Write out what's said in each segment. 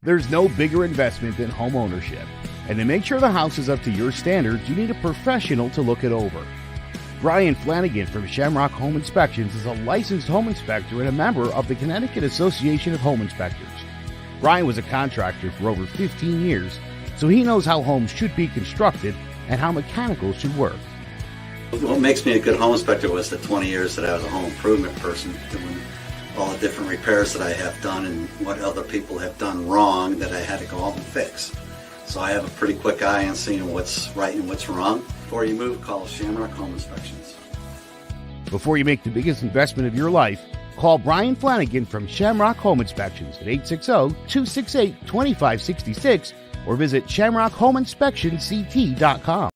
There's no bigger investment than home ownership, and to make sure the house is up to your standards, you need a professional to look it over. Brian Flanagan from Shamrock Home Inspections is a licensed home inspector and a member of the Connecticut Association of Home Inspectors. Brian was a contractor for over 15 years, so he knows how homes should be constructed and how mechanicals should work. What makes me a good home inspector was the 20 years that I was a home improvement person, doing all the different repairs that I have done and what other people have done wrong that I had to go out and fix. So I have a pretty quick eye on seeing what's right and what's wrong. Before you move, call Shamrock Home Inspections. Before you make the biggest investment of your life, call Brian Flanagan from Shamrock Home Inspections at 860-268-2566 or visit shamrockhomeinspectionct.com.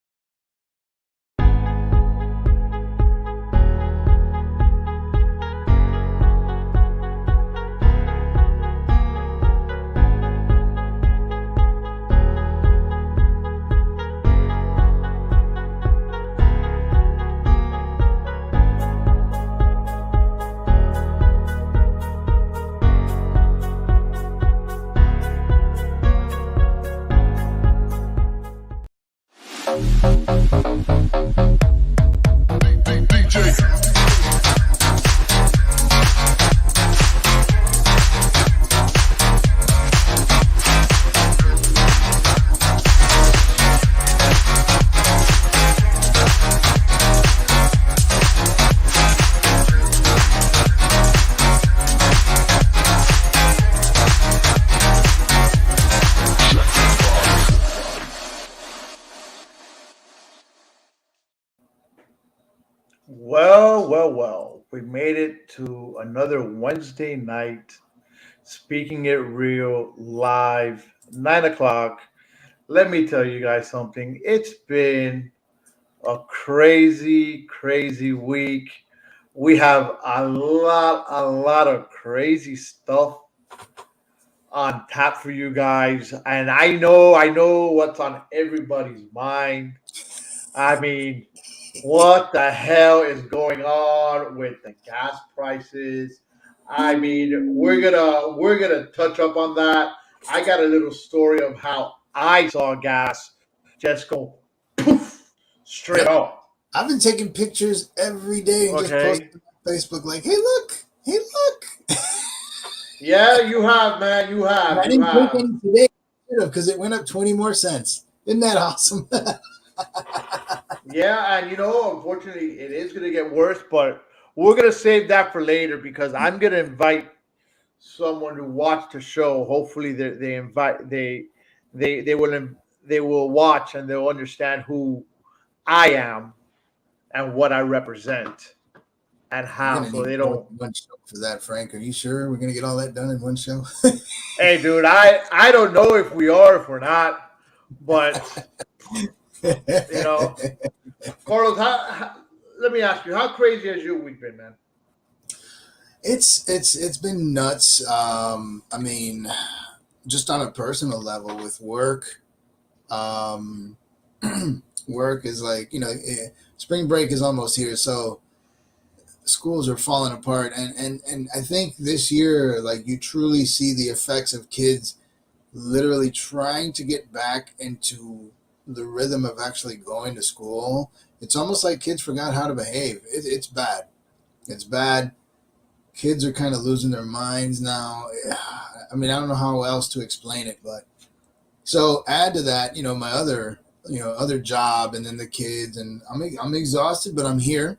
Well. We made it to another Wednesday night, Speaking It Real live, 9 o'clock. Let me tell you guys something. It's been a crazy week. We have a lot of crazy stuff on tap for you guys. And I know what's on everybody's mind. I mean, what the hell is going on with the gas prices? I mean, we're gonna touch up on that. I got a little story of how I saw gas just go poof straight up. I've been taking pictures every day and just posting on Facebook like, hey look. Yeah, you have, man. You have. I didn't take any today because it went up 20 more cents. Isn't that awesome? Yeah, and unfortunately, it is going to get worse, but we're going to save that for later because I'm going to invite someone to watch the show. Hopefully, they will watch and they'll understand who I am and what I represent and how. So they don't. One show for that, Frank. Are you sure we're going to get all that done in one show? Hey, dude, I don't know if we are, if we're not, but. Carlos, let me ask you, how crazy has your week been, man? It's been nuts. I mean, just on a personal level with work. Work is like, spring break is almost here, so schools are falling apart, and I think this year, like, you truly see the effects of kids literally trying to get back into the rhythm of actually going to school. It's almost like kids forgot how to behave. It's bad. It's bad. Kids are kind of losing their minds now. I mean, I don't know how else to explain it, but so add to that, my other job and then the kids, and I'm exhausted, but I'm here.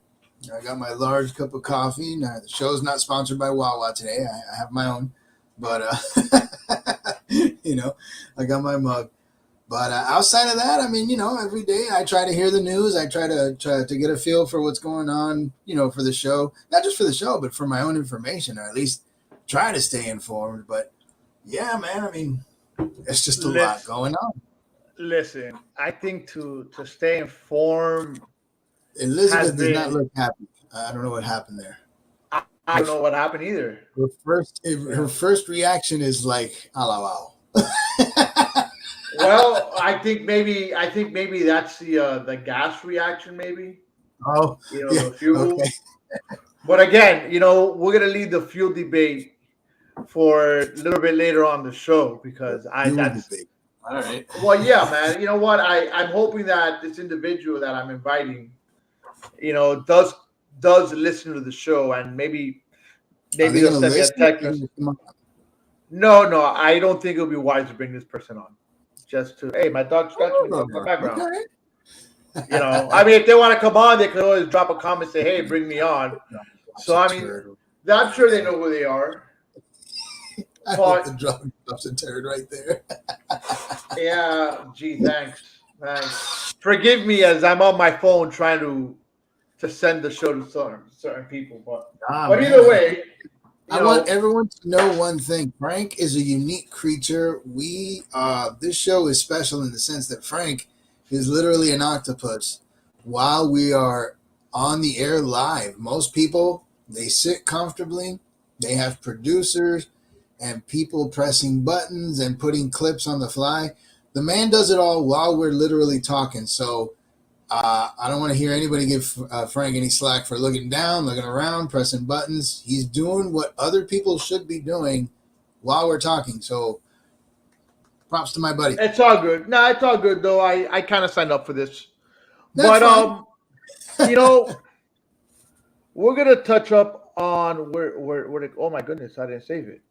I got my large cup of coffee. Now, the show's not sponsored by Wawa today. I have my own, but I got my mug. But outside of that, I mean, every day I try to hear the news. I try to get a feel for what's going on, for the show. Not just for the show, but for my own information, or at least try to stay informed. But, yeah, man, I mean, it's just a lot going on. Listen, I think to stay informed. Elizabeth does not look happy. I don't know what happened there. I don't know what happened either. Her first reaction is like, "Allow." Well, I think maybe that's the gas reaction, maybe. Oh, the fuel. Okay. But again, we're gonna leave the fuel debate for a little bit later on the show because You were the big. All right. well, yeah, man. You know what? I'm hoping that this individual that I'm inviting, does listen to the show and Are maybe they they'll gonna send me a listen? text message. No, I don't think it'll be wise to bring this person on. Just to, hey, my dog scratching me in the background. Okay. I mean, if they want to come on, they could always drop a comment, say, hey, bring me on. So, I mean, I'm sure they know who they are. I hope the drop drops a turd right there. Yeah, gee, thanks. Forgive me as I'm on my phone trying to send the show to certain people, but either way, I want everyone to know one thing. Frank is a unique creature. This show is special in the sense that Frank is literally an octopus while we are on the air live. Most people, they sit comfortably. They have producers and people pressing buttons and putting clips on the fly. The man does it all while we're literally talking. So I don't want to hear anybody give Frank any slack for looking down, looking around, pressing buttons. He's doing what other people should be doing while we're talking. So props to my buddy. it's all good. No, it's all good though. I kind of signed up for this, That's but fine. we're gonna touch up on where oh my goodness, I didn't save it.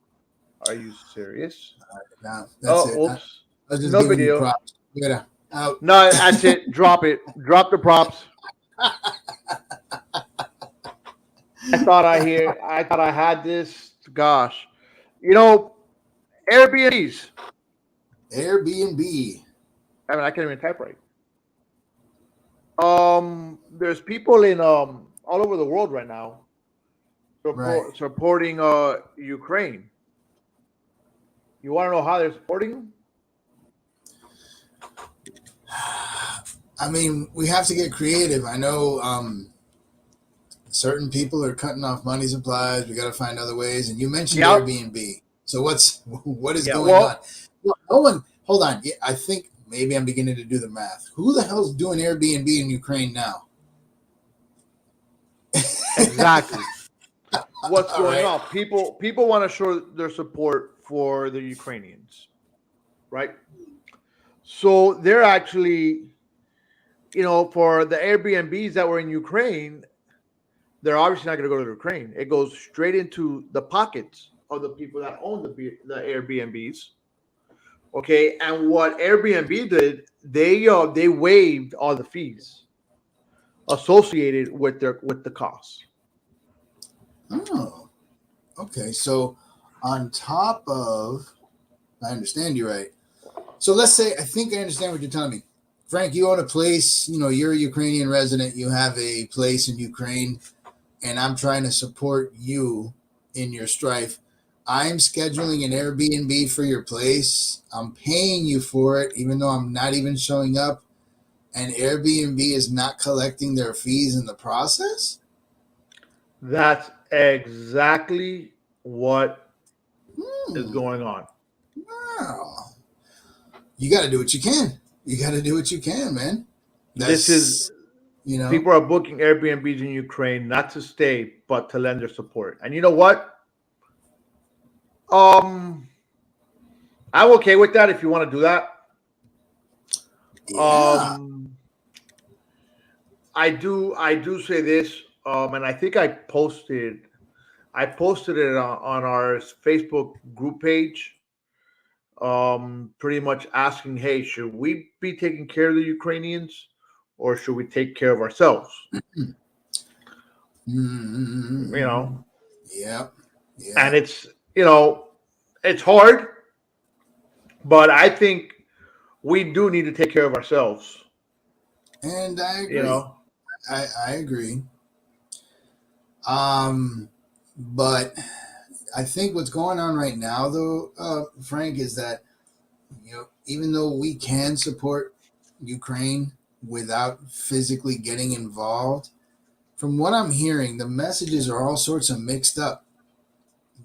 Are you serious? No, that's it. Oops. I was just No giving you video. props. Out. No, that's it. Drop it. Drop the props. I thought I had this. Gosh, Airbnbs. Airbnb. I mean, I can't even type right. There's people in all over the world right now supporting Ukraine. You want to know how they're supporting them? I mean, we have to get creative. I know certain people are cutting off money supplies. We got to find other ways. And you mentioned Airbnb. So what is going on? Well, no one. Hold on. Yeah, I think maybe I'm beginning to do the math. Who the hell's doing Airbnb in Ukraine now? Exactly. What's going on? People want to show their support for the Ukrainians, right? So they're actually, for the Airbnbs that were in Ukraine, they're obviously not going to go to Ukraine. It goes straight into the pockets of the people that own the Airbnbs. Okay, and what Airbnb did, they waived all the fees associated with the costs. Oh, okay. So on top of, I understand you right. So let's say, I think I understand what you're telling me. Frank, you own a place, you're a Ukrainian resident, you have a place in Ukraine, and I'm trying to support you in your strife. I'm scheduling an Airbnb for your place. I'm paying you for it, even though I'm not even showing up, and Airbnb is not collecting their fees in the process? That's exactly what is going on. Wow. You got to do what you can. You got to do what you can, man. This is, people are booking Airbnbs in Ukraine not to stay, but to lend their support. And you know what? I'm okay with that if you want to do that. Yeah. I do say this, and I think I posted it on our Facebook group page. Pretty much asking, hey, should we be taking care of the Ukrainians or should we take care of ourselves? Mm-hmm. Yeah. And it's hard, but I think we do need to take care of ourselves. And I agree. I agree. But I think what's going on right now, though, Frank, is that even though we can support Ukraine without physically getting involved, from what I'm hearing, the messages are all sorts of mixed up.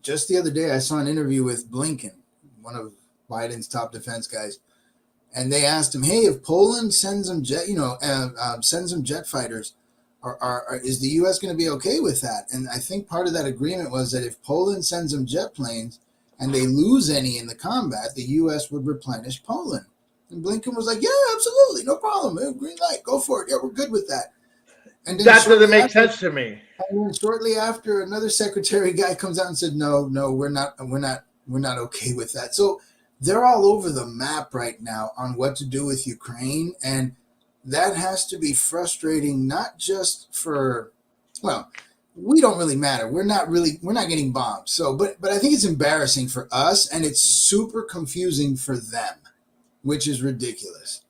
Just the other day, I saw an interview with Blinken, one of Biden's top defense guys, and they asked him, "Hey, if Poland sends them jet fighters, is the U.S. going to be okay with that?" And I think part of that agreement was that if Poland sends them jet planes, and they lose any in the combat, the U.S. would replenish Poland. And Blinken was like, yeah, absolutely, no problem. Green light, go for it. Yeah, we're good with that. And then That doesn't make sense to me. And then shortly after, another secretary guy comes out and said, no, we're not okay with that. So they're all over the map right now on what to do with Ukraine. And that has to be frustrating, not just for, well, we don't really matter. We're not getting bombed. So, but I think it's embarrassing for us, and it's super confusing for them, which is ridiculous.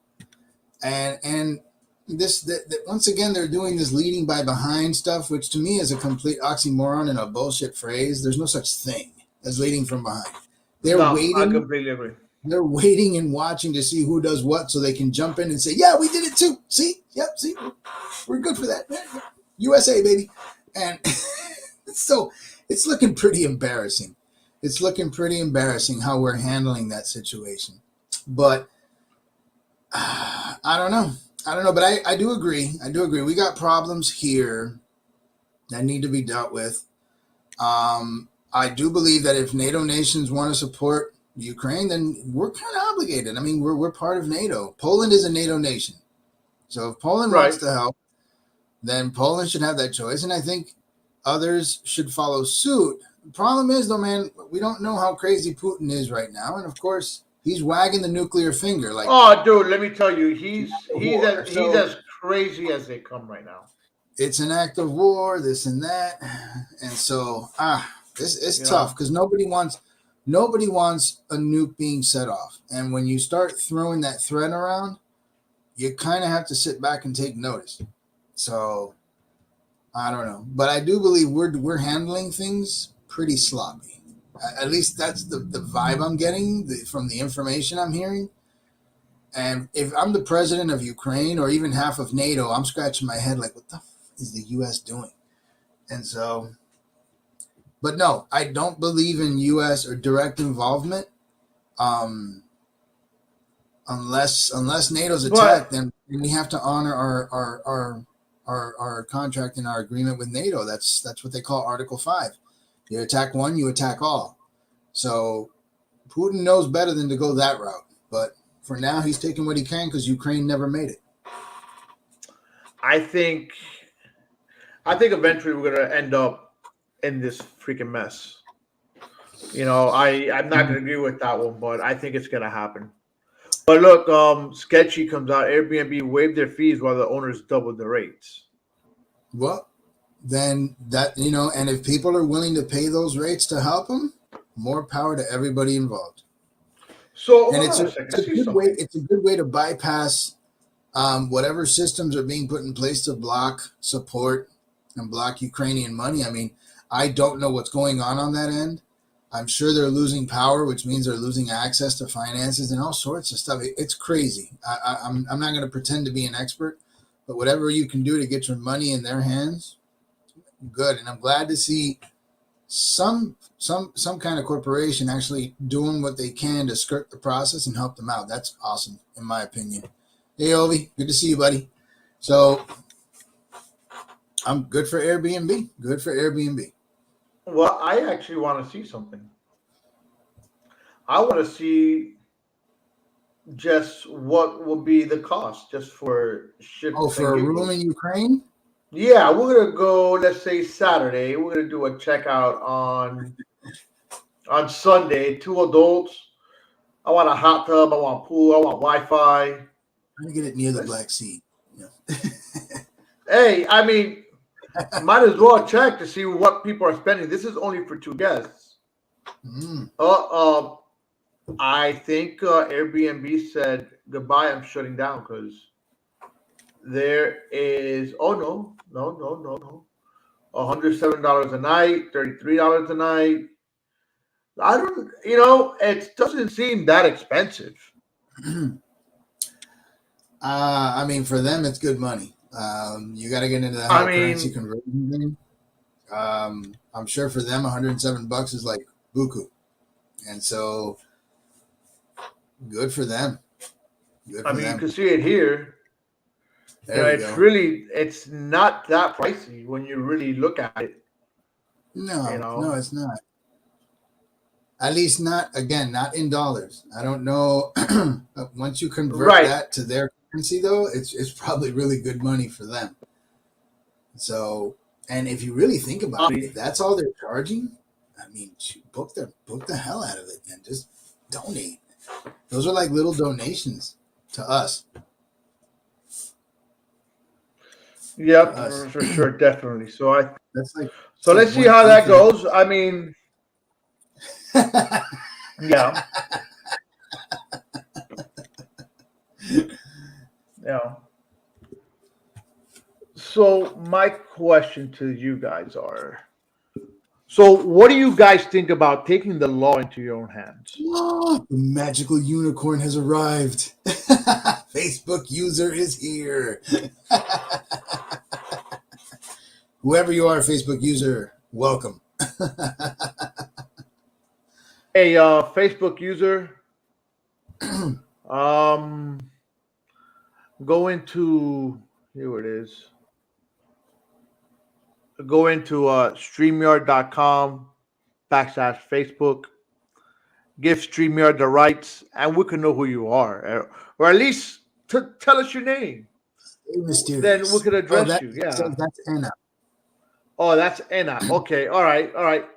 And this once again, they're doing this leading by behind stuff, which to me is a complete oxymoron and a bullshit phrase. There's no such thing as leading from behind. They're waiting. I completely agree. They're waiting and watching to see who does what so they can jump in and say, yeah, we did it too. See? Yep, see? We're good for that. USA, baby. And so it's looking pretty embarrassing. It's looking pretty embarrassing how we're handling that situation. But I don't know. But I do agree. We got problems here that need to be dealt with. I do believe that if NATO nations want to support Ukraine, then we're kind of obligated. I mean, we're part of NATO. Poland is a NATO nation. So if Poland wants to help, then Poland should have that choice. And I think others should follow suit. The problem is, though, man, we don't know how crazy Putin is right now. And, of course, he's wagging the nuclear finger. Like, oh, dude, let me tell you, he's as crazy as they come right now. It's an act of war, this and that. And so, it's tough because nobody wants a nuke being set off. And when you start throwing that threat around, you kind of have to sit back and take notice. So I don't know, but I do believe we're handling things pretty sloppy. At least that's the vibe I'm getting from the information I'm hearing. And if I'm the president of Ukraine or even half of NATO, I'm scratching my head like, what the is the U.S. doing? And so, but no, I don't believe in U.S. or direct involvement. Unless NATO's attacked, then we have to honor our contract and our agreement with NATO. That's what they call Article 5. You attack one, you attack all. So Putin knows better than to go that route. But for now, he's taking what he can because Ukraine never made it. I think eventually we're gonna end up in this freaking mess. I'm not gonna agree with that one, but I think it's gonna happen. But look, sketchy comes out. Airbnb waived their fees while the owners doubled the rates. Well, then that, and if people are willing to pay those rates to help them, more power to everybody involved. So, and it's a good way to bypass whatever systems are being put in place to block support and block Ukrainian money. I mean, I don't know what's going on that end. I'm sure they're losing power, which means they're losing access to finances and all sorts of stuff. It's crazy. I'm not going to pretend to be an expert, but whatever you can do to get your money in their hands, good. And I'm glad to see some kind of corporation actually doing what they can to skirt the process and help them out. That's awesome, in my opinion. Hey, Ovi, good to see you, buddy. So I'm good for Airbnb. Good for Airbnb. Well, I actually want to see something. I want to see just what will be the cost just for shipping. Oh, for a room in Ukraine? Yeah, we're going to go, let's say Saturday. We're going to do a checkout on Sunday. 2 adults. I want a hot tub. I want pool. I want Wi-Fi. I'm going to get it near the Black Sea. Yeah. Hey, I mean, might as well check to see what people are spending. This is only for 2 guests. I think Airbnb said goodbye. I'm shutting down because there is $107 a night, $33 a night. I don't, it doesn't seem that expensive. I mean, for them, it's good money. You got to get into the currency conversion thing. I'm sure for them, $107 is like buku, and so good for them. You can see it here. It's not that pricey when you really look at it. No, it's not. At least not in dollars. I don't know. Once you convert Right. that to their currency, though, it's probably really good money for them. So, and if you really think about it, if that's all they're charging, I mean, book the hell out of it and just donate. Those are like little donations to us. Yep, To us. for sure, definitely. That's like So let's see how that 1/8 of goes. I mean, yeah, yeah. So my question to you guys are: so what do you guys think about taking the law into your own hands? Oh, the magical unicorn has arrived. Facebook user is here. Whoever you are, Facebook user, welcome. A Facebook user, um, go into here it is. Go into StreamYard.com/Facebook. Give StreamYard the rights, and we can know who you are, or at least tell us your name. Stay Then we mysterious. could Oh, address you. Yeah. that's Anna. Oh, that's Anna. Okay. All right. All right.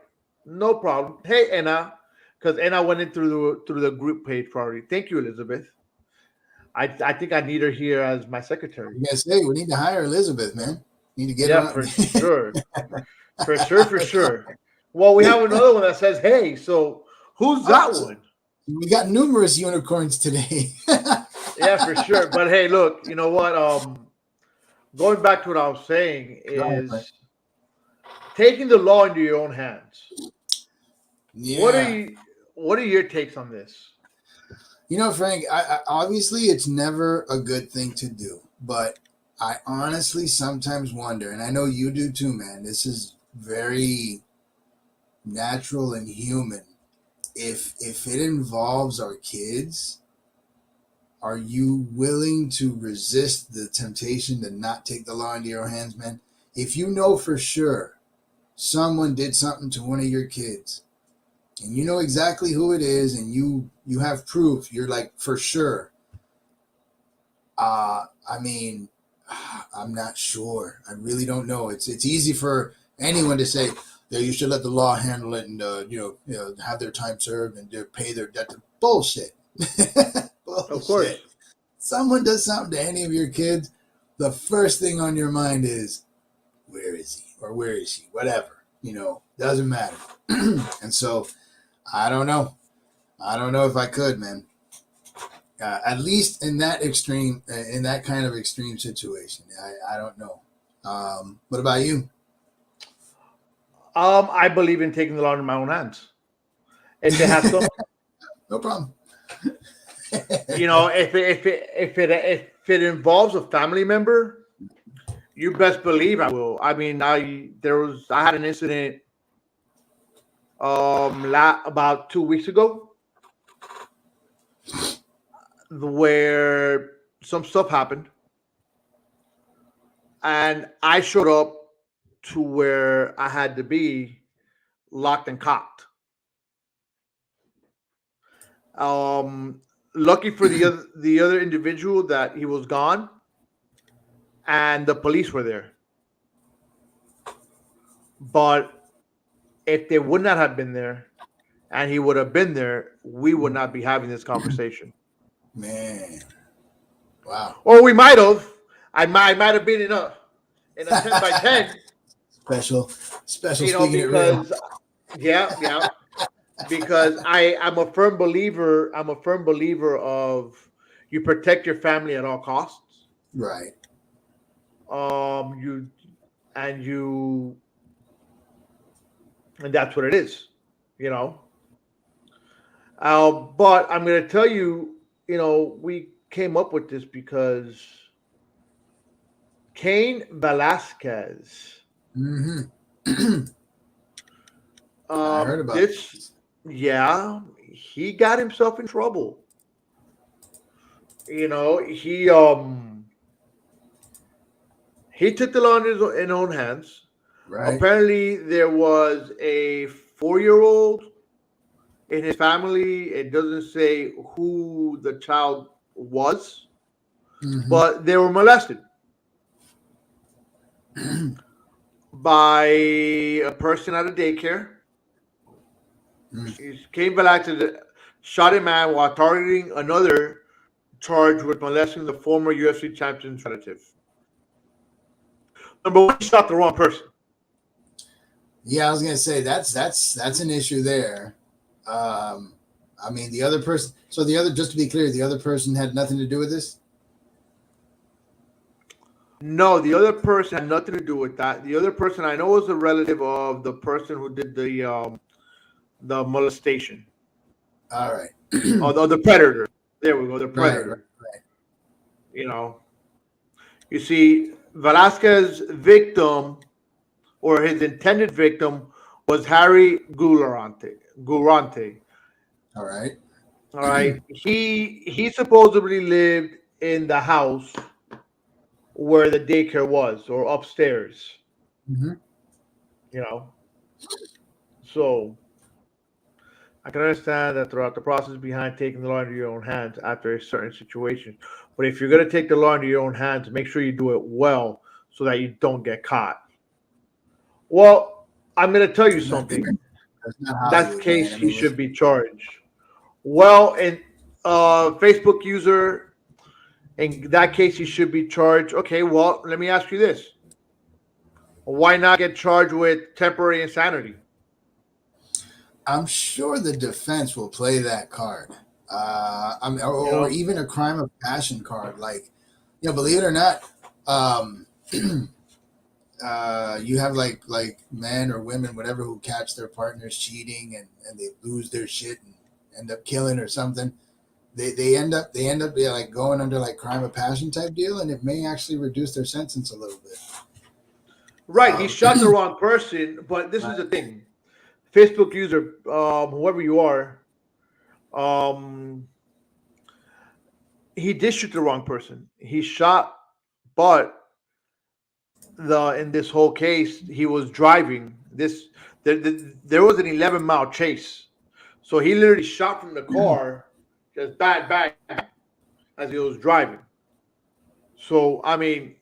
No problem. Hey, Anna, because Anna went in through the group page probably. Thank you, Elizabeth. I think I need her here as my secretary. You guys say we need to hire Elizabeth, man. Need to get Yeah, her for on. sure. For sure. For sure. Well, we have another one that says, "Hey." So who's that one? We got numerous unicorns today. Yeah, for sure. But hey, look. You know what? Going back to what I was saying is taking the law into your own hands. Yeah. What are your takes on this? You know, Frank, I obviously it's never a good thing to do, but I honestly sometimes wonder, and I know you do too, man. This is very natural and human. If it involves our kids, are you willing to resist the temptation to not take the law into your hands, man? If you know for sure someone did something to one of your kids, and you know exactly who it is, and you have proof, you're like for sure. I mean, I'm not sure. I really don't know. It's easy for anyone to say, yeah, you should let the law handle it, and have their time served and pay their debt. Bullshit. Bullshit. Of course. Someone does something to any of your kids, the first thing on your mind is, where is he or where is she? Whatever, doesn't matter. And so, I don't know. I don't know if I could, man. At least in that extreme, in that kind of extreme situation, I don't know. What about you? I believe in taking the law into my own hands. If it has to, No problem. if it involves a family member, you best believe I will. I mean, I had an incident about 2 weeks ago where some stuff happened, and I showed up to where I had to be, locked and cocked. Lucky for the other individual that he was gone, and the police were there. But if they would not have been there, and he would have been there, we would not be having this conversation. Man, wow. Or we might have. I might have been in a 10 by 10. Special. Speaking it real. Because yeah. Because I'm a firm believer. I'm a firm believer of you protect your family at all costs. Right. And that's what it is, But I'm going to tell you, we came up with this because Cain Velasquez. Mm-hmm. I heard about this. Yeah, he got himself in trouble. He took the law in his own hands. Right. Apparently, there was a 4-year-old in his family. It doesn't say who the child was, Mm-hmm. but they were molested by a person at a daycare. He came back to the shot a man while targeting another charged with molesting the former UFC champion's relative. Number one, he shot the wrong person. Yeah, I was gonna say that's an issue there. I mean, the other person. So the other, just to be clear, the other person had nothing to do with this. No, the other person had nothing to do with that. The other person I know was a relative of the person who did the molestation. All right. Or the predator. There we go, the Right. predator. You know, you see, Velasquez's victim or his intended victim was Harry Gulante. Gurante. All right. All right. He supposedly lived in the house where the daycare was, or upstairs. Mm-hmm. You know, so I can understand that throughout the process behind taking the law into your own hands after a certain situation. But if you're going to take the law into your own hands, make sure you do it well so that you don't get caught. Well, I'm going to tell you something. That's not That Hollywood, case, man. I he mean, should be charged. Well, in Facebook user, in that case, he should be charged. Okay, well, let me ask you this. Why not get charged with temporary insanity? I'm sure the defense will play that card. You Or know, even a crime of passion card. Like, believe it or not, um, you have like men or women, whatever, who catch their partners cheating and they lose their shit and end up killing or something. They end up like going under like crime of passion type deal, and it may actually reduce their sentence a little bit. right? He shot the wrong person, but this is the thing. Facebook user, whoever you are, um, he did shoot the wrong person. He shot, but in this whole case, he was driving. There was an 11-mile chase, so he literally shot from the car, just bang as he was driving. So I mean,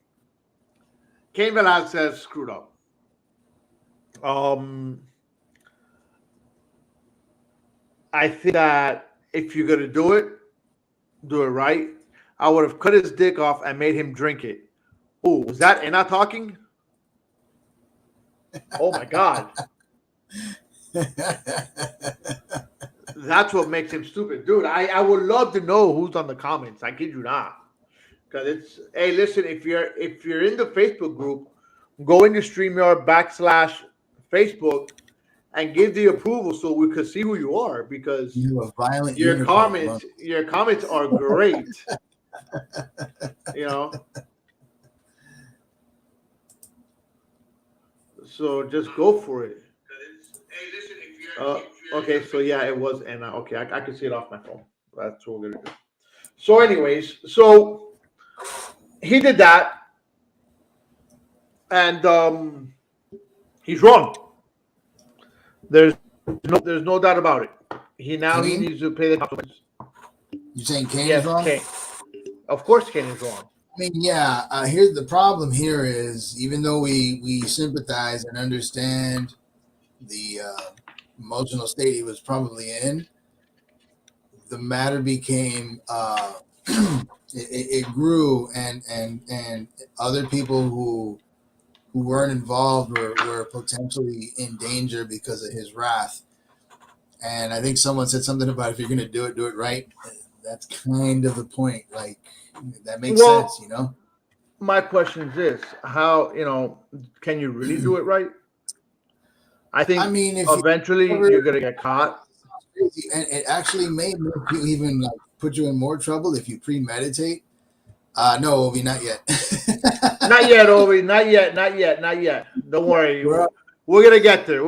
Cain Velasquez screwed up. Um, I think that if you're gonna do it right. I would have cut his dick off and made him drink it. Oh, was that Anna talking? Oh my god. That's what makes him stupid. Dude, I would love to know who's on the comments. I kid you not. Because it's, hey, listen, if you're in the Facebook group, go into StreamYard /Facebook and give the approval so we could see who you are, because You a violent your unicorn, comments are great. You know. So just go for it. Okay, so yeah, it was Anna. Okay, I can see it off my phone. That's what we're gonna do. So, anyways, so he did that, and he's wrong. There's no doubt about it. He Kane? needs to pay the consequences. You saying Kane Yes, is wrong? Kane. Of course, Kane is wrong. I mean, yeah. Here's the problem. Here is, even though we sympathize and understand the emotional state he was probably in, the matter became it grew, and other people who weren't involved were potentially in danger because of his wrath. And I think someone said something about, if you're going to do it right. That's kind of the point. Like, that makes sense, you know? My question is this: how, can you really do it right? I think, I mean, if eventually you're gonna get caught. and it actually may make you even like put you in more trouble if you premeditate. No, Obi, not yet. Not yet, Obi. Not yet. Don't worry. We're gonna get there.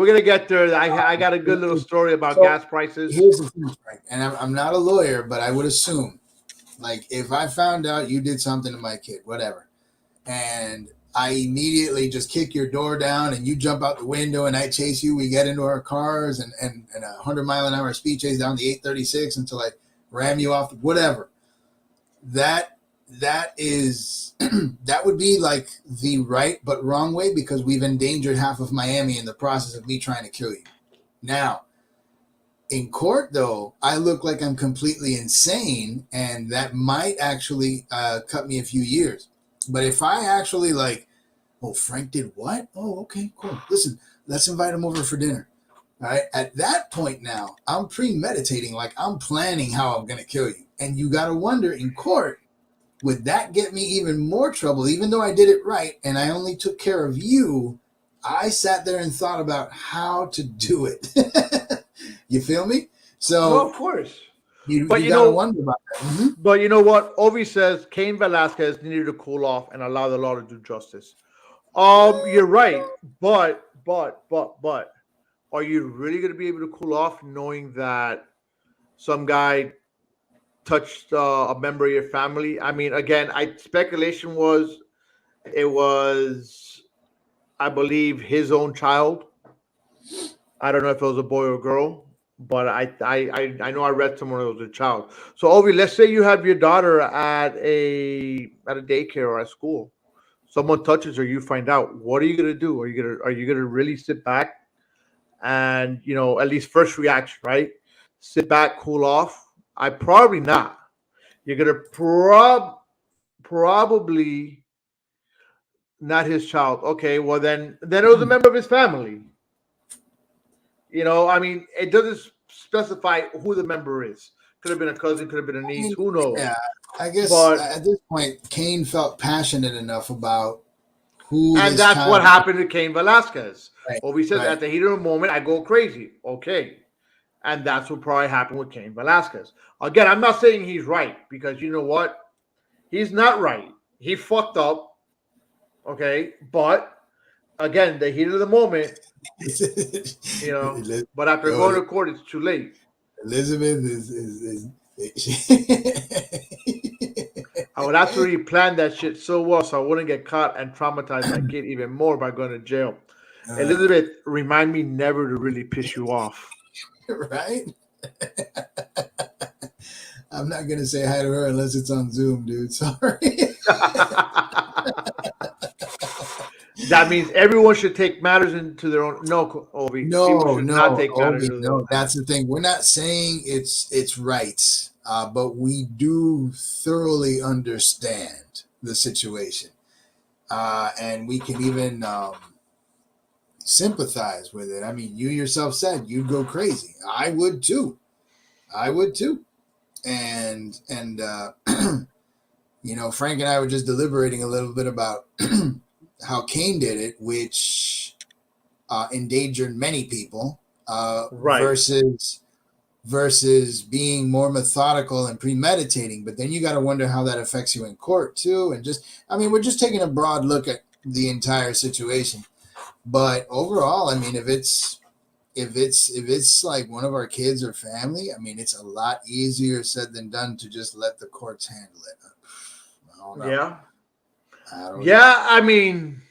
I got a good little story about gas prices. Here's the thing, right? And I'm not a lawyer, but I would assume, like, if I found out you did something to my kid, whatever, and I immediately just kick your door down and you jump out the window and I chase you. We get into our cars and a 100-mile-an-hour speed chase down the 836 until I ram you off, whatever. That is that would be like the right but wrong way, because we've endangered half of Miami in the process of me trying to kill you. Now, in court, though, I look like I'm completely insane, and that might actually cut me a few years. But if I actually like, oh, Frank did what? Oh, okay, cool. Listen, let's invite him over for dinner. All right. At that point now, I'm premeditating, like I'm planning how I'm going to kill you. And you got to wonder in court, would that get me even more trouble? Even though I did it right and I only took care of you, I sat there and thought about how to do it. You feel me? So, No, of course. You But got to wonder about that. Mm-hmm. But you know what? Ovi says Cain Velasquez needed to cool off and allow the law to do justice. You're right, but are you really going to be able to cool off knowing that some guy touched a member of your family? I mean, again, speculation was it was, I believe, his own child. I don't know if it was a boy or girl, but I know I read somewhere it was a child. So Ovi, let's say you have your daughter at a daycare or at school. Someone touches her, you find out. What are you gonna do? Are you gonna really sit back and at least first reaction, right? Sit back, cool off. I probably not. You're gonna probably not his child. Okay, well then it was a member of his family. I mean, it doesn't specify who the member is. Could have been a cousin, could have been a niece. Who knows? Yeah, I guess But at this point, Cain felt passionate enough about who, and that's what happened to Cain Velasquez. Right, Ovi says, right. at the heat of the moment, I go crazy. Okay. And that's what probably happened with Cain Velasquez. Again, I'm not saying he's right, because you know what? He's not right. He fucked up. Okay. But again, the heat of the moment, but after going to court, it's too late. Elizabeth is I would actually plan that shit so well so I wouldn't get caught and traumatize my kid even more by going to jail. Elizabeth, remind me never to really piss you off. Right? I'm not going to say hi to her unless it's on Zoom, dude. Sorry. That means everyone should take matters into their own. No, Obi. No, not take matters Obi, no. That's the thing. We're not saying it's right, but we do thoroughly understand the situation, and we can even sympathize with it. I mean, you yourself said you'd go crazy. I would too. And Frank and I were just deliberating a little bit about how Cain did it, which endangered many people, right, versus being more methodical and premeditating. But then you got to wonder how that affects you in court too. And we're just taking a broad look at the entire situation. But overall, I mean, if it's like one of our kids or family, I mean, it's a lot easier said than done to just let the courts handle it. Yeah. I don't yeah, know. I mean,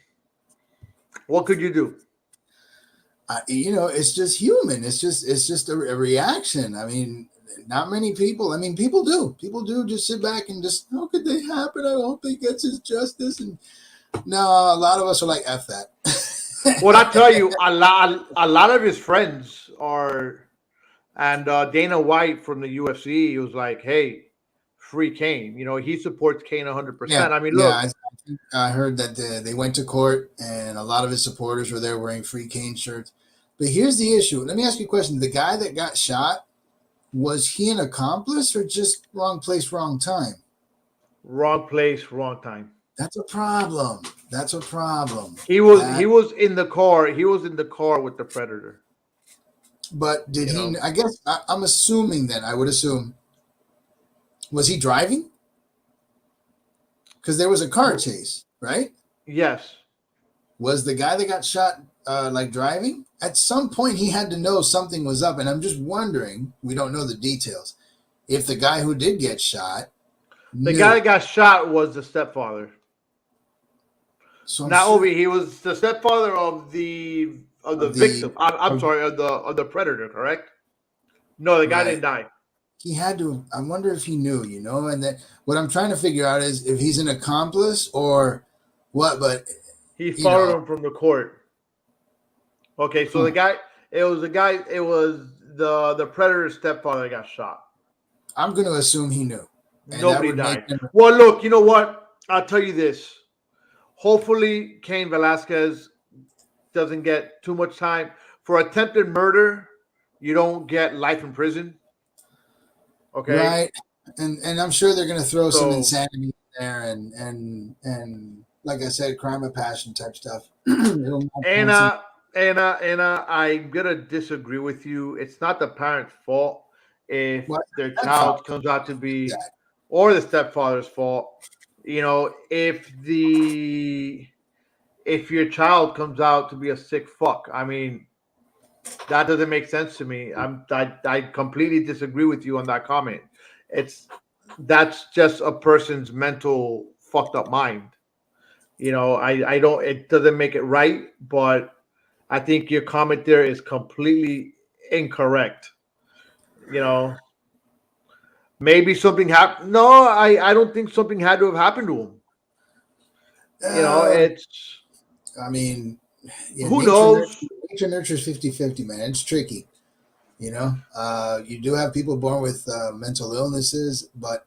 what could you do? It's just human. It's just a reaction. I mean, not many people. I mean, people do just sit back and just, how could they happen? I hope he gets his justice. And no, a lot of us are like, F that. Well, I tell you, a lot of his friends are, and Dana White from the UFC, he was like, hey, free Cain. He supports Cain 100%. Yeah, I mean, look. I heard that they went to court and a lot of his supporters were there wearing free Cain shirts. But here's the issue. Let me ask you a question. The guy that got shot, was he an accomplice or just wrong place, wrong time? Wrong place, wrong time. That's a problem. He was in the car. He was in the car with the predator. But did he? I guess I'm assuming then. I would assume. Was he driving? Because there was a car chase, right? Yes. Was the guy that got shot driving? At some point, he had to know something was up, and I'm just wondering. We don't know the details. If the guy who did get shot, the guy that got shot was the stepfather. So I'm Not sure Obi. He was the stepfather of the of the victim. I'm of, sorry, of the predator. Correct? No, the guy right. didn't die. He had to. I wonder if he knew, and that what I'm trying to figure out is if he's an accomplice or what. But He you followed know, him from the court. Okay, so the huh, guy. It was the guy. It was the predator's stepfather that got shot. I'm going to assume he knew, and that Nobody would make died. him. Well, look. You know what? I'll tell you this. Hopefully, Cain Velasquez doesn't get too much time for attempted murder. You don't get life in prison. Okay, Right, and I'm sure they're going to throw some so insanity in there, and like I said, crime of passion type stuff. It'll make some. Anna, I'm gonna disagree with you. It's not the parent's fault if What their that follows child comes out to be, that. or the stepfather's fault. If your child comes out to be a sick fuck, I mean, that doesn't make sense to me. I completely disagree with you on that comment. It's That's just a person's mental fucked up mind. I don't. It doesn't make it right, but I think your comment there is completely incorrect. You know, maybe something happened. No, I don't think something had to have happened to him. Uh, It's I mean, yeah, who knows. nature nurtures 50-50, man. It's tricky. You do have people born with mental illnesses, but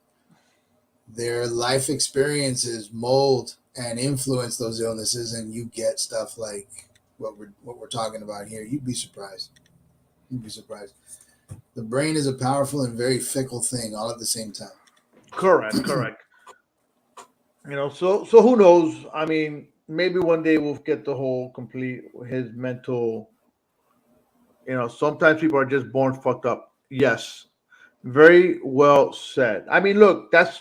their life experiences mold and influence those illnesses, and you get stuff like what we're talking about here. You'd be surprised. You'd be surprised. The brain is a powerful and very fickle thing, all at the same time. Correct, correct. So who knows? I mean, maybe one day we'll get the whole complete his mental. Sometimes people are just born fucked up. Yes, very well said. I mean, look, that's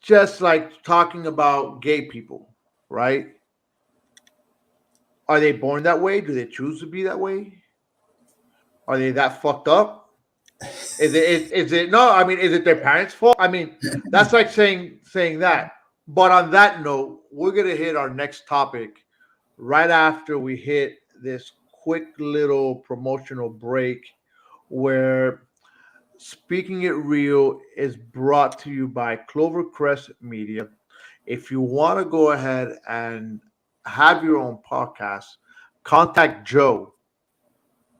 just like talking about gay people, right? Are they born that way? Do they choose to be that way? Are they that fucked up? Is it no? I mean, is it their parents' fault? I mean, that's like saying that. But on that note, we're gonna hit our next topic right after we hit this quick little promotional break, where Speaking It Real is brought to you by Clovercrest Media. If you want to go ahead and have your own podcast, contact Joe.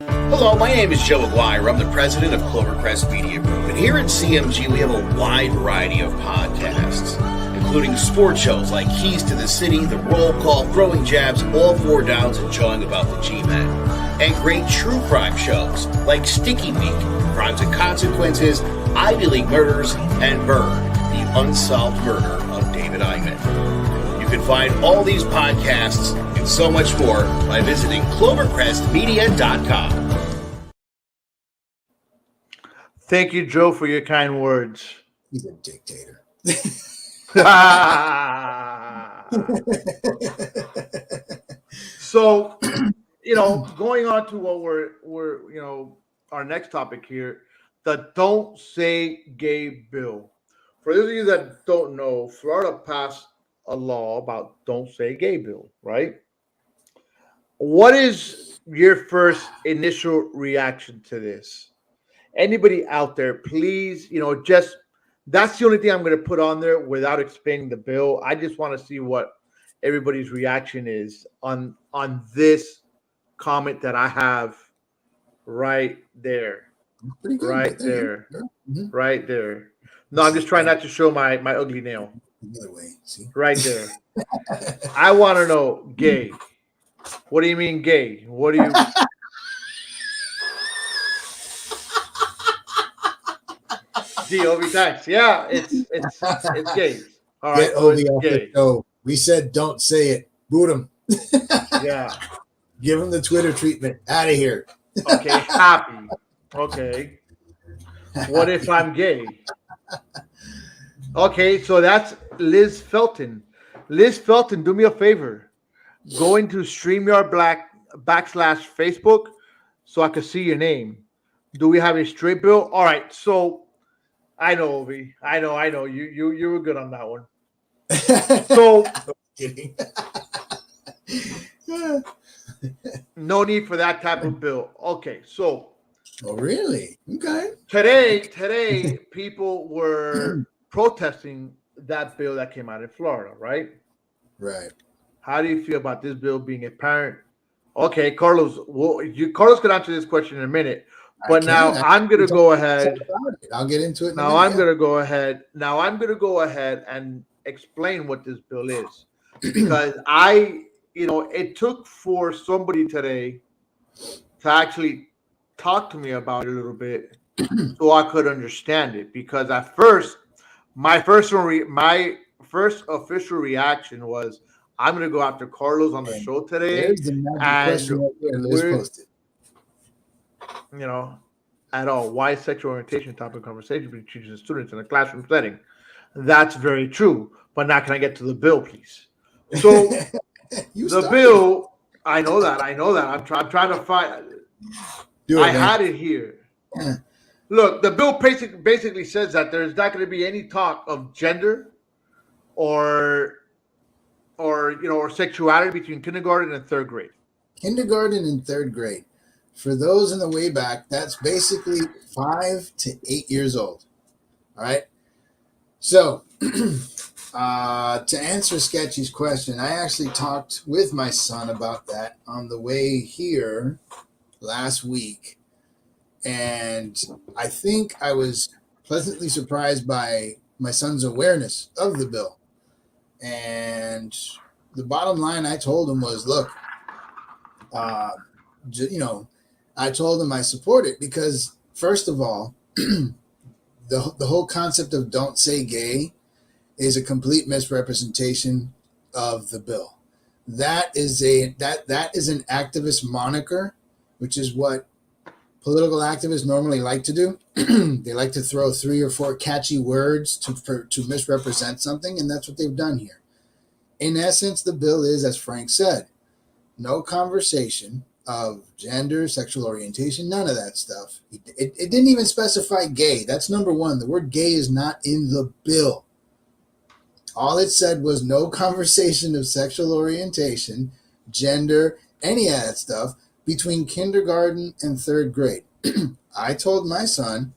Hello, my name is Joe Aguirre. I'm the president of Clovercrest Media Group. And here at CMG, we have a wide variety of podcasts, including sports shows like Keys to the City, The Roll Call, Throwing Jabs, All Four Downs, and Jawing About the G-Men. And great true crime shows like Sticky Week, Crimes and Consequences, Ivy League Murders, and Bird, the unsolved murder of David Eichmann. You can find all these podcasts and so much more by visiting clovercrestmedia.com. Thank you, Joe, for your kind words. He's a dictator. So, going on to what we're our next topic here, the Don't Say Gay bill. For those of you that don't know, Florida passed a law about Don't Say Gay bill, right? What is your first initial reaction to this? Anybody out there, please, just that's the only thing I'm going to put on there without explaining the bill. I just want to see what everybody's reaction is on this comment that I have right there, Pretty good. right There you there, go. Mhm. right there. No, I'm just trying not to show my ugly nail. The other way. See. Right there. I want to know, gay. What do you mean, gay? What do you? Obi, thanks. Yeah, it's gay. All right, Get so Obi it's off the gay. show. We said don't say it. Boot him. Yeah. Give him the Twitter treatment. Out of here. Okay. Happy. Okay. What if I'm gay? Okay, so that's Liz Felton. Liz Felton, do me a favor. Go into StreamYard /Facebook so I can see your name. Do we have a straight bill? All right, so I know, Obi. I know. You were good on that one. So Kidding. no need for that type of bill. Okay, so Oh, really? Okay. today people were protesting that bill that came out in Florida, right? Right. How do you feel about this bill being a parent? Okay, Carlos. Well, Carlos could answer this question in a minute, I but can. now I'm We gonna talk go ahead. about it. I'll get into it in a Now minute. I'm gonna go ahead. Now I'm gonna go ahead and explain what this bill is, Yeah. because it took for somebody today to actually talk to me about it a little bit so I could understand it. Because at first, my first official reaction was, I'm gonna go after Carlos on the And show today, there's the magic and question right there. Liz we're posted. you know at all, why sexual orientation topic conversation between teachers and students in a classroom setting. That's very true. But now can I get to the bill, please? So You the started it. bill, I know that. I'm trying to find. Do I it, man. had it here. Look, the bill basically says that there's not going to be any talk of gender or or sexuality between kindergarten and third grade. Kindergarten and third grade. For those in the way back, that's basically 5 to 8 years old. All right. So, to answer Sketchy's question, I actually talked with my son about that on the way here last week. And I think I was pleasantly surprised by my son's awareness of the bill. And the bottom line I told him was, look, uh, I told him I support it because, first of all, the whole concept of don't say gay is a complete misrepresentation of the bill. That is an activist moniker, which is what political activists normally like to do. They like to throw 3 or 4 catchy words to misrepresent something, and that's what they've done here. In essence, the bill is, as Frank said, no conversation of gender, sexual orientation, none of that stuff. It didn't even specify gay. That's number one. The word gay is not in the bill. All it said was no conversation of sexual orientation, gender, any of that stuff between kindergarten and third grade. I told my son,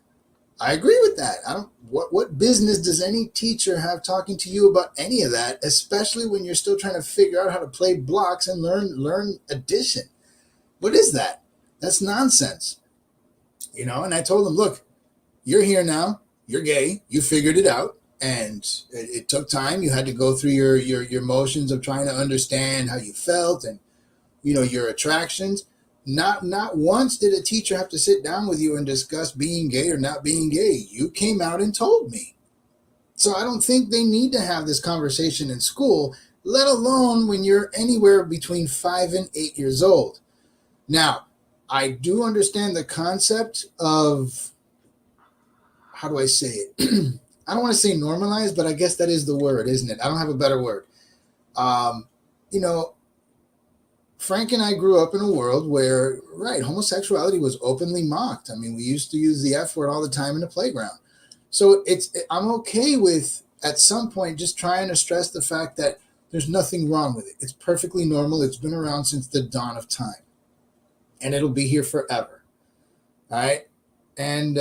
I agree with that. What business does any teacher have talking to you about any of that, especially when you're still trying to figure out how to play blocks and learn addition? What is that? That's nonsense. And I told him, look, you're here now. You're gay. You figured it out. And it took time. You had to go through your motions of trying to understand how you felt and, your attractions. Not once did a teacher have to sit down with you and discuss being gay or not being gay. You came out and told me. So I don't think they need to have this conversation in school, let alone when you're anywhere between 5 and 8 years old. Now, I do understand the concept of, how do I say it? I don't want to say normalized, but I guess that is the word, isn't it? I don't have a better word. Frank and I grew up in a world where, right, homosexuality was openly mocked. I mean, we used to use the F word all the time in the playground. So I'm okay with, at some point, just trying to stress the fact that there's nothing wrong with it. It's perfectly normal. It's been around since the dawn of time. And it'll be here forever. All right? And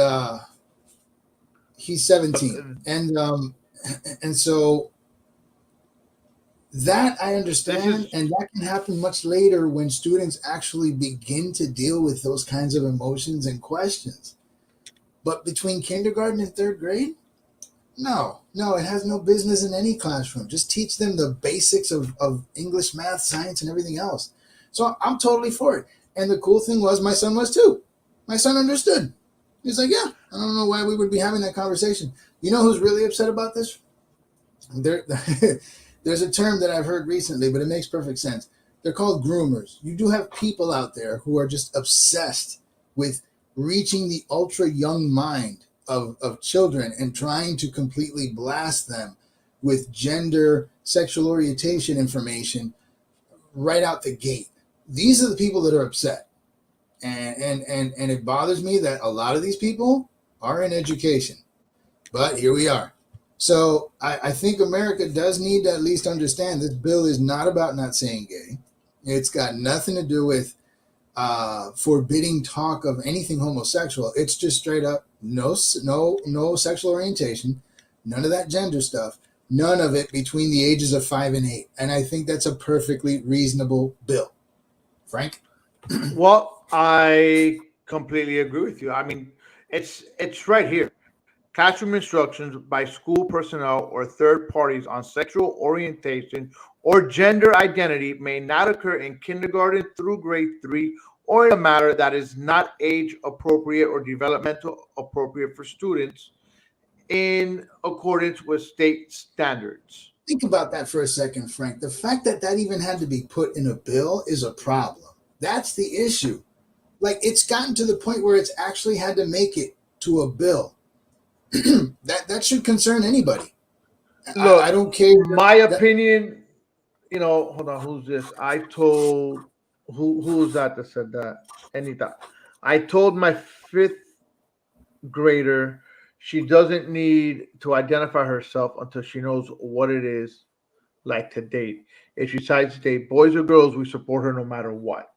he's 17. And so that I understand, and that can happen much later when students actually begin to deal with those kinds of emotions and questions. But between kindergarten and third grade, no, it has no business in any classroom. Just teach them the basics of English, math, science, and everything else. So I'm totally for it. And the cool thing was my son was too. My son understood. He's like, yeah, I don't know why we would be having that conversation. You know who's really upset about this? There's a term that I've heard recently, but it makes perfect sense. They're called groomers. You do have people out there who are just obsessed with reaching the ultra young mind of children and trying to completely blast them with gender, sexual orientation information right out the gate. These are the people that are upset. And it bothers me that a lot of these people are in education. But here we are. So I think America does need to at least understand this bill is not about not saying gay. It's got nothing to do with forbidding talk of anything homosexual. It's just straight up no sexual orientation, none of that gender stuff, none of it between the ages of 5 and 8. And I think that's a perfectly reasonable bill. Frank? Well, I completely agree with you. I mean, it's right here. Classroom instructions by school personnel or third parties on sexual orientation or gender identity may not occur in kindergarten through grade 3 or in a manner that is not age appropriate or developmental appropriate for students in accordance with state standards. Think about that for a second, Frank. The fact that that even had to be put in a bill is a problem. That's the issue. Like, it's gotten to the point where it's actually had to make it to a bill. that should concern anybody. Look, I don't care. my opinion, hold on, who's this? I told who was that said that? Anita. I told my fifth grader she doesn't need to identify herself until she knows what it is like to date. If she decides to date boys or girls, we support her no matter what.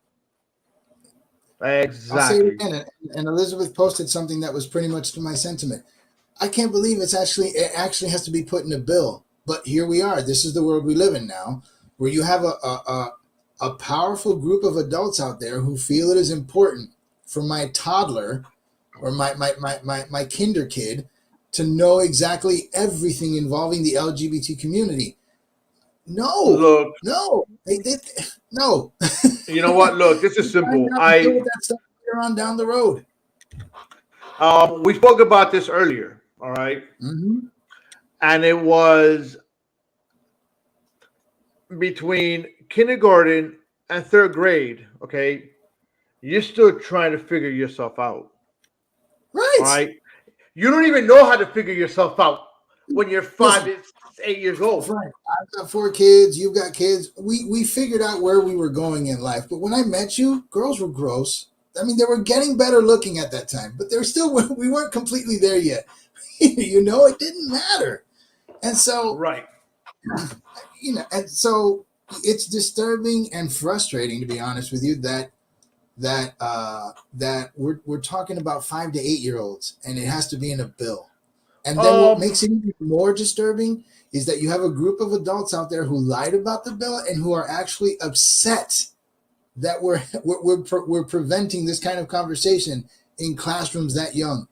I'll say it Exactly. again, and Elizabeth posted something that was pretty much to my sentiment. I can't believe it actually has to be put in a bill. But here we are. This is the world we live in now, where you have a powerful group of adults out there who feel it is important for my toddler or my kinder kid to know exactly everything involving the LGBT community. No, Look, no, no. you know what? Look, this is simple. Find out and deal with that stuff later on down the road. We spoke about this earlier, all right? Mm-hmm. And it was between kindergarten and third grade, okay? You're still trying to figure yourself out, Right. all right? You don't even know how to figure yourself out when you're 8 years old. Frank, I've got 4 kids. You've got kids. We figured out where we were going in life. But when I met you, girls were gross. I mean, they were getting better looking at that time, but they're still, we weren't completely there yet. It didn't matter. And so, Right. and so it's disturbing and frustrating, to be honest with you, that we're talking about 5 to 8 year olds, and it has to be in a bill. And then what makes it even more disturbing is that you have a group of adults out there who lied about the bill and who are actually upset that we're preventing this kind of conversation in classrooms that young.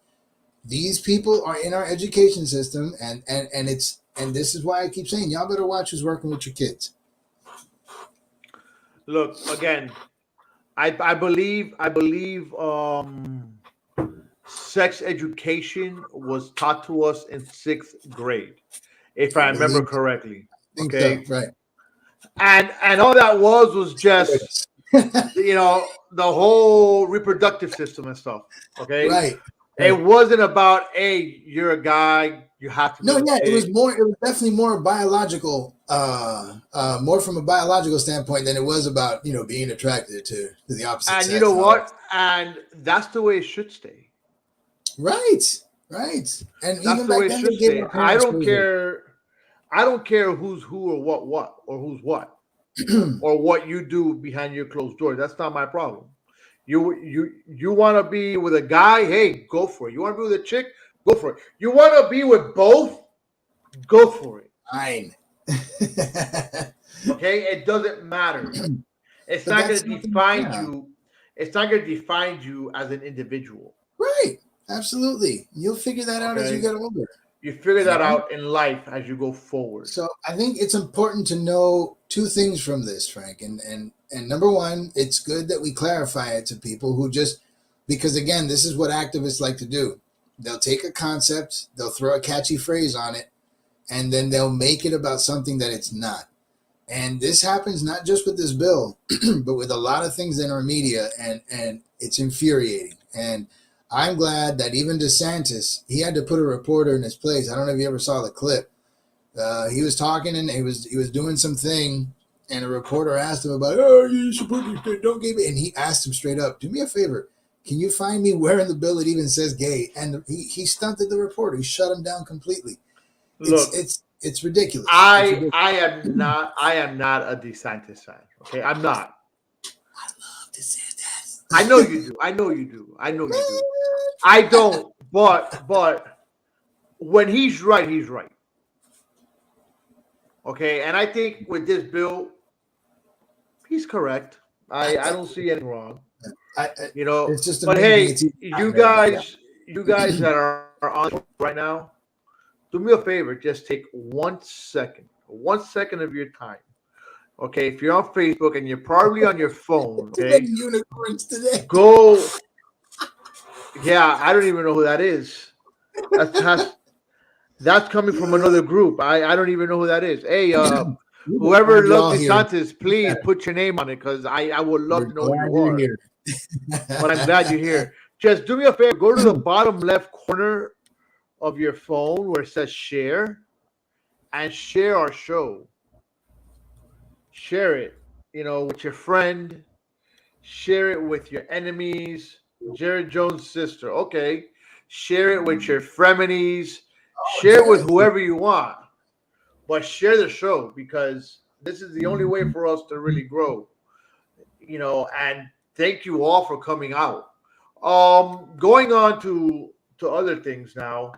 These people are in our education system, and this is why I keep saying, y'all better watch who's working with your kids. Look, again, I believe sex education was taught to us in 6th grade, if I remember correctly. Okay, so, right. And all that was just the whole reproductive system and stuff. Okay, right. It wasn't about, hey, you're a guy, you have to. No, yeah, it was definitely more biological, more from a biological standpoint than it was about being attracted to the opposite sex. And you know what? And that's the way it should stay. Right. And that's even the way back it then, should stay. I don't care who's who or what or who's what or what you do behind your closed door. That's not my problem. You want to be with a guy? Hey, go for it. You want to be with a chick? Go for it. You want to be with both? Go for it. Fine. Okay, it doesn't matter. It's not going to define you. It's not going to define you as an individual. Right. Absolutely. You'll figure that out as you get older. You figure that out in life as you go forward. So I think it's important to know 2 things from this, Frank. And number one, it's good that we clarify it to people who because again, this is what activists like to do. They'll take a concept, they'll throw a catchy phrase on it, and then they'll make it about something that it's not. And this happens not just with this bill, but with a lot of things in our media, and it's infuriating. And I'm glad that even DeSantis, he had to put a reporter in his place. I don't know if you ever saw the clip. He was talking and he was doing something, and a reporter asked him about, you support this, don't give it. And he asked him straight up, do me a favor. Can you find me where in the bill it even says gay? And he stunted the reporter. He shut him down completely. Look, it's ridiculous. I am not a DeSantis fan. Okay, I'm not. I love DeSantis. I know you do. I know you do. I know you do. I don't. But when he's right, he's right. Okay, and I think with this bill, he's correct. I don't see anything wrong. It's just But amazing. hey, It's even you there, but yeah. guys that are on right now, do me a favor. Just take 1 second of your time. Okay, if you're on Facebook and you're probably on your phone, Too okay, many unicorns today. go. Yeah, I don't even know who that is. That's coming from another group. I don't even know who that is. Hey, whoever We're all loves here. DeSantis, please put your name on it because I would love We're to know who glad you you're are. here. But I'm glad you're here. Just do me a favor. Go to the bottom left corner of your phone where it says share and share our show. Share it, with your friend. Share it with your enemies. Jared Jones' sister. Okay. Share it with your frenemies. Oh, Share it with Jared. whoever you want. But share the show because this is the only way for us to really grow. And thank you all for coming out. Going on to other things now.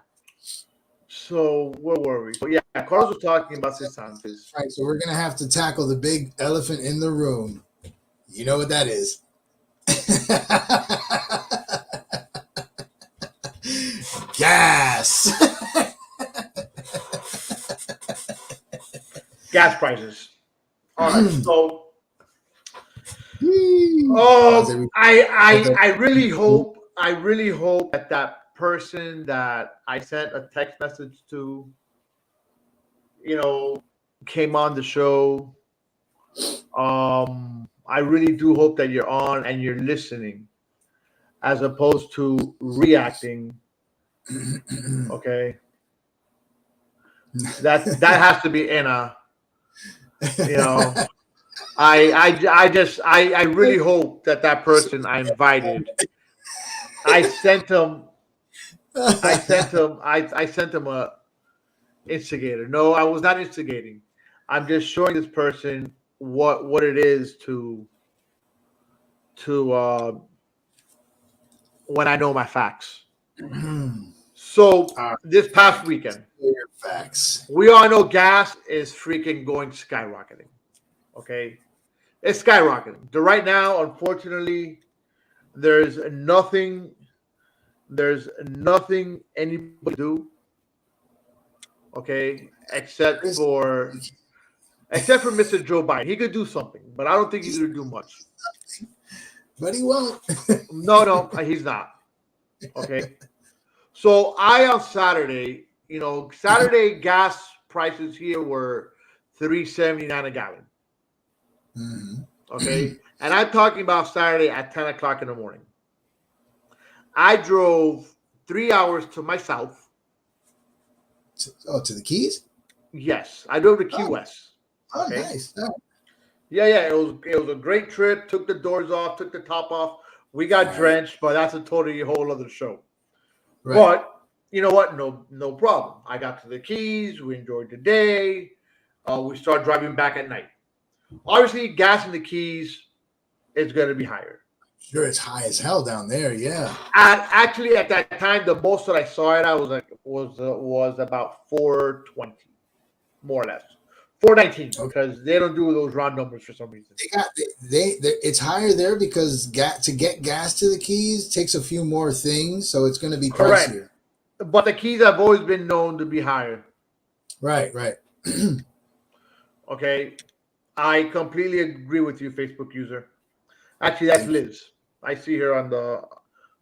So where were we? So yeah, Carlos was talking about DeSantis. Right, so we're gonna have to tackle the big elephant in the room. You know what that is? Gas. Gas prices. All right, so I really hope that person that I sent a text message to, came on the show. I really do hope that you're on and you're listening, as opposed to reacting. Okay, that has to be Anna. I really hope that person I invited. I sent him a instigator. No, I was not instigating. I'm just showing this person what it is to when I know my facts. So this past weekend, facts. we all know gas is freaking going skyrocketing. Okay, it's skyrocketing. Right now, unfortunately, there's nothing anybody do. Okay, except for Mr. Joe Biden. He could do something, but I don't think he's gonna do much. But he won't. No, he's not. Okay. So on Saturday, Saturday gas prices here were $3.79 a gallon. Mm-hmm. Okay. And I'm talking about Saturday at 10 o'clock in the morning. I drove 3 hours to my south. To the Keys? Yes. I drove to Key West. Oh, okay? Nice. Oh. Yeah. It was a great trip. Took the doors off, took the top off. We got drenched, but that's a totally whole other show. Right. But you know what? No problem. I got to the Keys. We enjoyed the day. We started driving back at night. Obviously, gas in the Keys is going to be higher. Sure, it's high as hell down there. Yeah. Actually, at that time, the most that I saw it, I was about 420, more or less. 419, because they don't do those round numbers for some reason. It's higher there because to get gas to the Keys takes a few more things, so it's going to be pricier. Correct. But the Keys have always been known to be higher. Right. Okay. I completely agree with you, Facebook user. Actually, that's Liz. I see her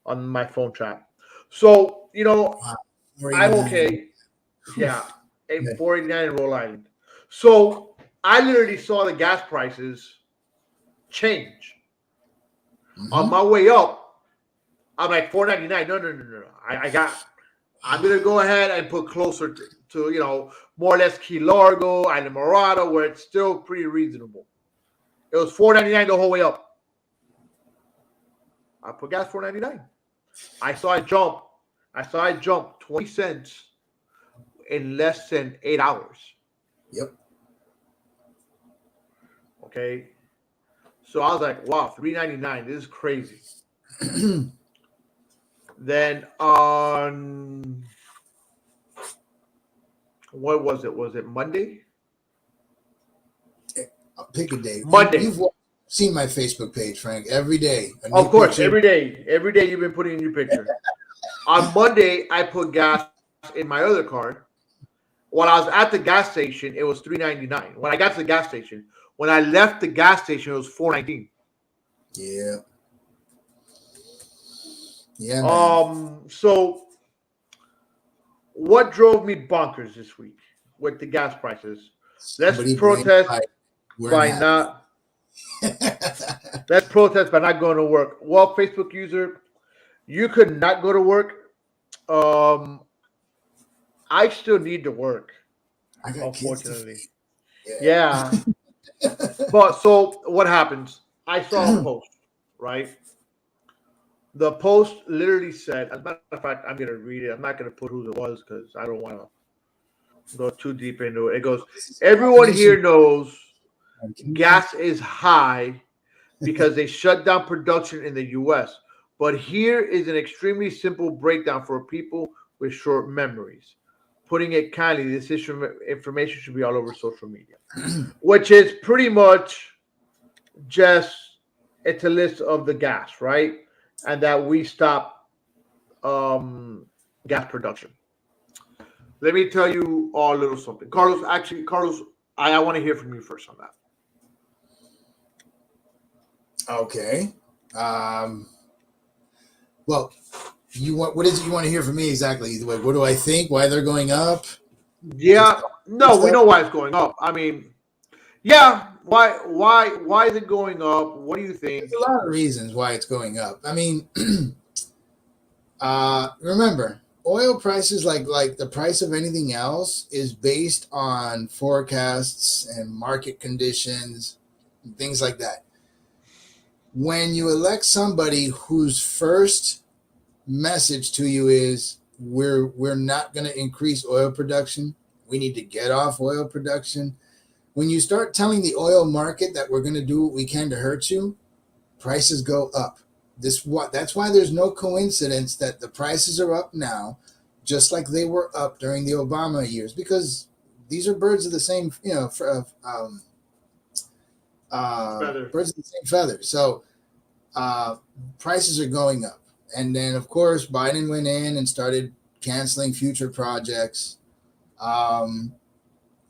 on my phone chat. So, I'm okay. Yeah. 489 in Rhode Island. So I literally saw the gas prices change. Mm-hmm. On my way up, I'm like $4.99. No. I'm gonna go ahead and put closer to more or less Key Largo, Island Morada, where it's still pretty reasonable. It was $4.99 the whole way up. I put gas $4.99. I saw it jump 20 cents in less than 8 hours. Yep. Okay. So I was like, wow, $3.99. This is crazy. Then on what was it? Was it Monday? Pick a day. Monday. You've seen my Facebook page, Frank. Every day, a new Of course, picture. every day you've been putting a new picture. On Monday, I put gas in my other car. While I was at the gas station, it was $3.99. When I got to the gas station, when I left the gas station, it was $4.19. Yeah. Yeah, man. So what drove me bonkers this week with the gas prices? Let's Somebody protest we're by happy. not. Let's protest by not going to work. Well, Facebook user, you could not go to work. I still need to work, I got kids to unfortunately. feed. Yeah. But so what happens? I saw a post, right? The post literally said, as a matter of fact, I'm gonna read it. I'm not gonna put who it was because I don't want to go too deep into it. It goes, everyone here knows gas is high because they shut down production in the US. But here is an extremely simple breakdown for people with short memories. Putting it kindly, this information should be all over social media, which is pretty much just it's a list of the gas, right? And that we stop gas production. Let me tell you all a little something. Carlos, I want to hear from you first on that. Okay. Well, what is it you want to hear from me exactly? Like, what do I think? Why they're going up? Yeah, no, we know why it's going up. I mean, yeah, why is it going up? What do you think? There's a lot of reasons why it's going up. I mean, remember, oil prices, like the price of anything else, is based on forecasts and market conditions and things like that. When you elect somebody whose first message to you is we're not going to increase oil production, we need to get off oil production. When you start telling the oil market that we're going to do what we can to hurt you, prices go up. That's why there's no coincidence that the prices are up now, just like they were up during the Obama years, because these are birds of the same, birds of the same feather. So prices are going up. And then, of course, Biden went in and started canceling future projects.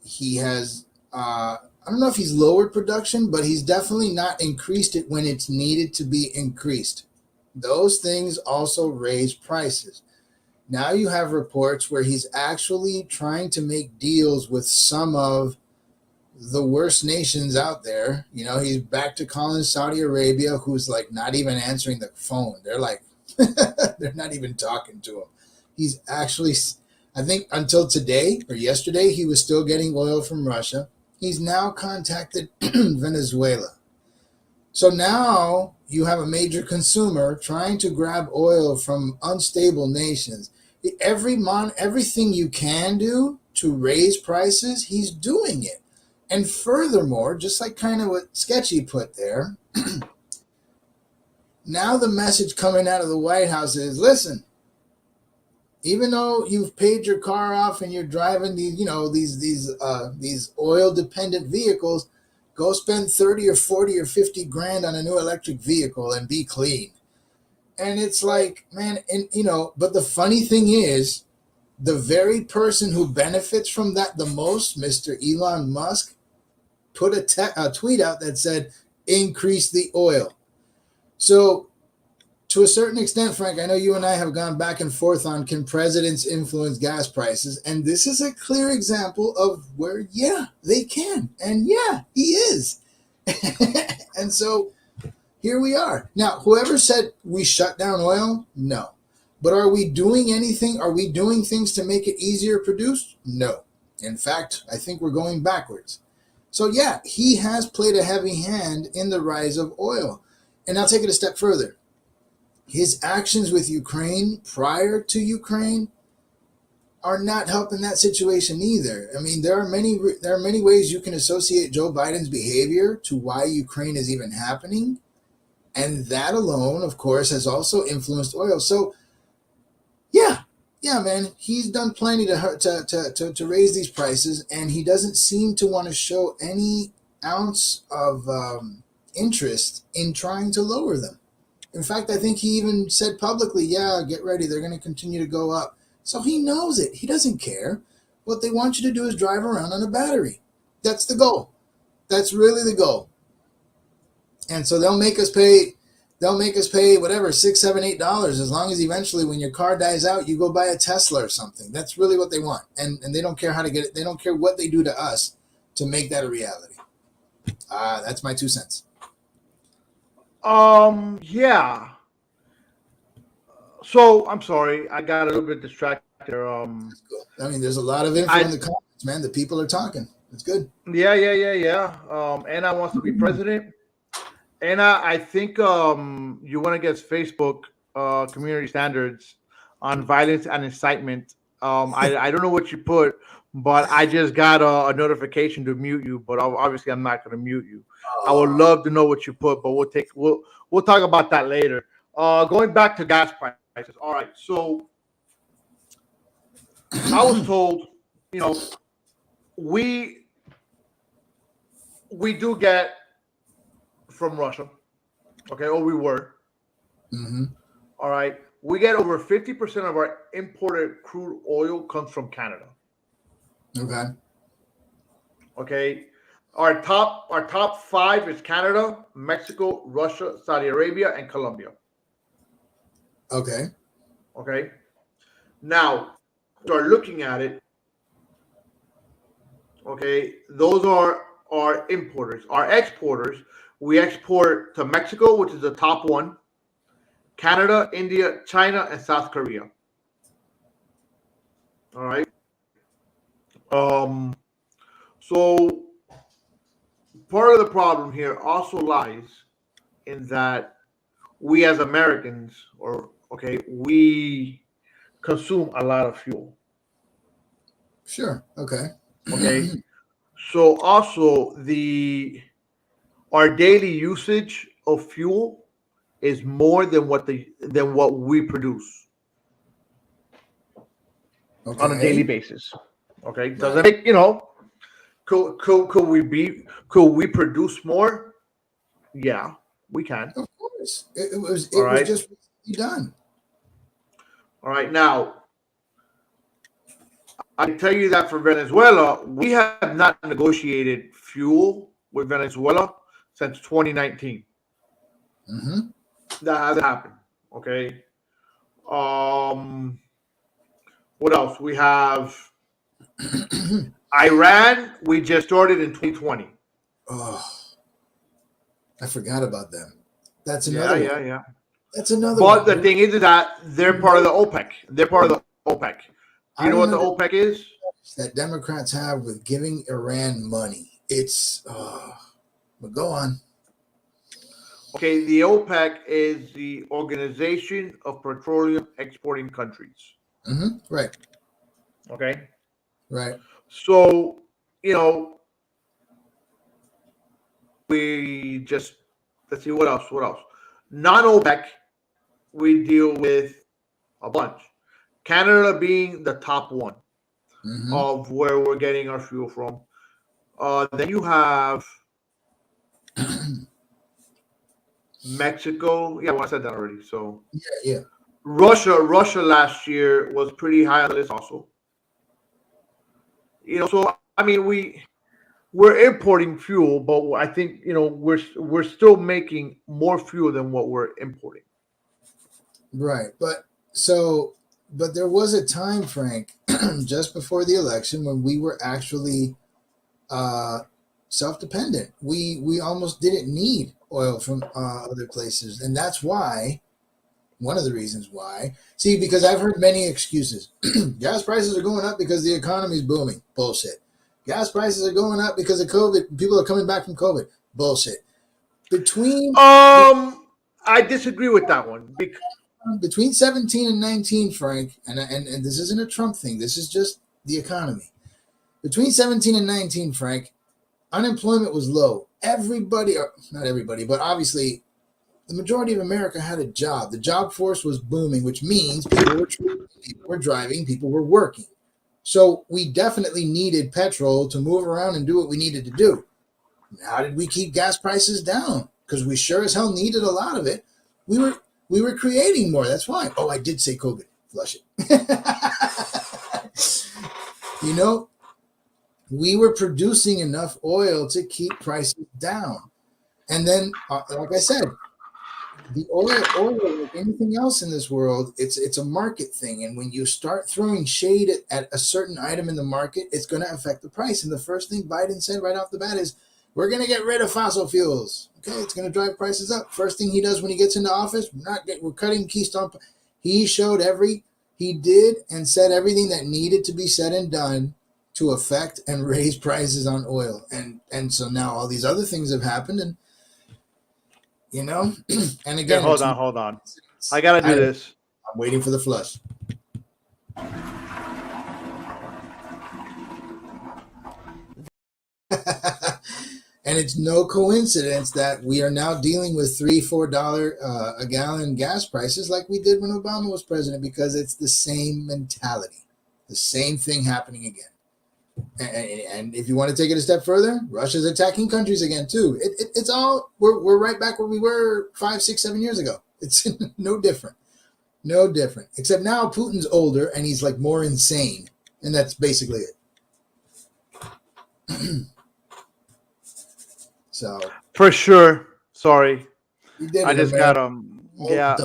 He has, I don't know if he's lowered production, but he's definitely not increased it when it's needed to be increased. Those things also raise prices. Now you have reports where he's actually trying to make deals with some of the worst nations out there. You know, he's back to calling Saudi Arabia, who's like not even answering the phone. They're like, they're not even talking to him. He's actually, I think until today or yesterday, he was still getting oil from Russia. He's now contacted Venezuela. So now you have a major consumer trying to grab oil from unstable nations. Everything you can do to raise prices, he's doing it. And furthermore, just like kind of what Sketchy put there, now the message coming out of the White House is, listen, even though you've paid your car off and you're driving these oil dependent vehicles, go spend 30 or 40 or 50 grand on a new electric vehicle and be clean. And it's like, man, but the funny thing is, the very person who benefits from that the most, Mr. Elon Musk, put a tweet out that said, increase the oil. So to a certain extent, Frank, I know you and I have gone back and forth on can presidents influence gas prices? And this is a clear example of where, yeah, they can. And yeah, he is. And so here we are. Now, whoever said we shut down oil, no. But are we doing anything? Are we doing things to make it easier to produce? No. In fact, I think we're going backwards. So yeah, he has played a heavy hand in the rise of oil. And I'll take it a step further. His actions with Ukraine prior to Ukraine are not helping that situation either. I mean, there are many ways you can associate Joe Biden's behavior to why Ukraine is even happening, and that alone, of course, has also influenced oil. So, yeah, man, he's done plenty to raise these prices, and he doesn't seem to want to show any ounce of interest in trying to lower them. In fact, I think he even said publicly, "Yeah, get ready, they're going to continue to go up." So he knows it. He doesn't care. What they want you to do is drive around on a battery. That's the goal. That's really the goal. And so they'll make us pay whatever, $6, $7, $8, as long as eventually when your car dies out, you go buy a Tesla or something. That's really what they want. And they don't care how to get it. They don't care what they do to us to make that a reality. That's my 2 cents. Yeah. So I'm sorry, I got a little bit distracted there. I mean, there's a lot of info in the comments, man. The people are talking. It's good. Yeah. Anna wants to be president. Anna, I think you went against Facebook community standards on violence and incitement. I don't know what you put, but I just got a notification to mute you. But obviously, I'm not going to mute you. I would love to know what you put, but we'll talk about that later. Going back to gas prices. All right, so I was told, we do get from Russia, okay, or we were. Mm-hmm. All right, we get over 50% of our imported crude oil comes from Canada. Okay. Our top 5 is Canada, Mexico, Russia, Saudi Arabia, and Colombia. Okay. Now, start looking at it. Okay, those are our importers. Our exporters, we export to Mexico, which is the top one, Canada, India, China, and South Korea. All right. So part of the problem here also lies in that we as Americans, we consume a lot of fuel. Sure. Okay. So also our daily usage of fuel is more than what we produce on a daily basis. Okay. Doesn't it, could we produce more? Yeah, we can. Of course. It was just recently done. All right. Now, I can tell you that for Venezuela, we have not negotiated fuel with Venezuela since 2019. Mm-hmm. That hasn't happened. Okay. What else? We have Iran. We just started in 2020. Oh, I forgot about them. That's another one. Yeah. That's another one. But the thing is that they're part of the OPEC. Do you know what the OPEC is? That Democrats have with giving Iran money. It's, but go on. Okay, the OPEC is the Organization of Petroleum Exporting Countries. Mm-hmm. Right. Okay. Right. So, we just, let's see, what else? Non-OPEC, we deal with a bunch. Canada being the top one of where we're getting our fuel from. Then you have Mexico. Yeah, well, I said that already. So yeah. Russia last year was pretty high on the list also. So I mean we're importing fuel, but I think we're still making more fuel than what we're importing. Right, but there was a time, Frank, just before the election when we were actually self-dependent. We almost didn't need oil from other places, and that's why. One of the reasons why. See, because I've heard many excuses. Gas prices are going up because the economy is booming. Bullshit. Gas prices are going up because of COVID. People are coming back from COVID. Bullshit. I disagree with that one. between 17 and 19, Frank, and this isn't a Trump thing. This is just the economy. Between 17 and 19, Frank, unemployment was low. Everybody, or not everybody, but obviously the majority of America had a job. The job force was booming, which means people were driving, people were working. So we definitely needed petrol to move around and do what we needed to do. How did we keep gas prices down? Because we sure as hell needed a lot of it. We were creating more. That's why. Oh, I did say COVID. Flush it. You know, we were producing enough oil to keep prices down. And then, like I said, the oil, like anything else in this world, it's a market thing. And when you start throwing shade at a certain item in the market, it's going to affect the price. And the first thing Biden said right off the bat is, we're going to get rid of fossil fuels. Okay, it's going to drive prices up. First thing he does when he gets into office, we're cutting Keystone. He did and said everything that needed to be said and done to affect and raise prices on oil. And so now all these other things have happened, and you know, and again, hold on. I gotta do this. I'm waiting for the flush. And it's no coincidence that we are now dealing with $3-4 a gallon gas prices like we did when Obama was president, because it's the same mentality, the same thing happening again. And if you want to take it a step further, Russia's attacking countries again too. It's all we're right back where we were 5, 6, 7 years ago. It's no different, except now Putin's older and he's like more insane, and that's basically it. So for sure. Sorry, I just America. got yeah.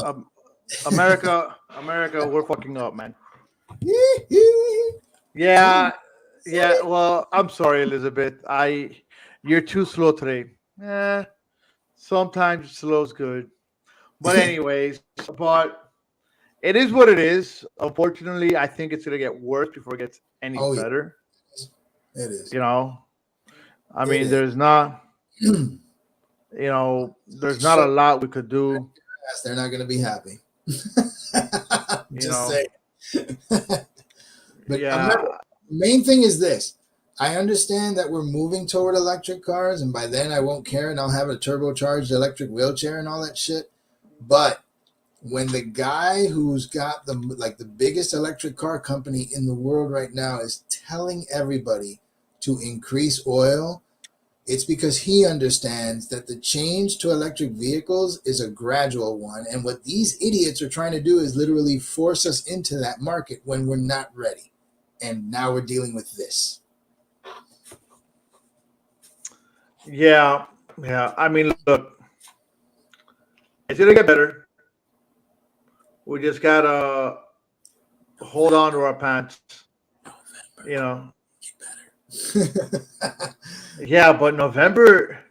America, we're fucking up, man. Yeah. Well, I'm sorry, Elizabeth. You're too slow today. Sometimes slow's good, but anyways, but it is what it is. Unfortunately, I think it's gonna get worse before it gets any better. It is. You know, I mean, there's not. There's not a lot we could do. They're not going to be happy. Just saying. But yeah. The main thing is this. I understand that we're moving toward electric cars, and by then I won't care, and I'll have a turbocharged electric wheelchair and all that shit. But when the guy who's got the biggest electric car company in the world right now is telling everybody to increase oil, it's because he understands that the change to electric vehicles is a gradual one. And what these idiots are trying to do is literally force us into that market when we're not ready. And now we're dealing with this. Yeah. I mean, look, it's going to get better. We just got to hold on to our pants, Yeah, but November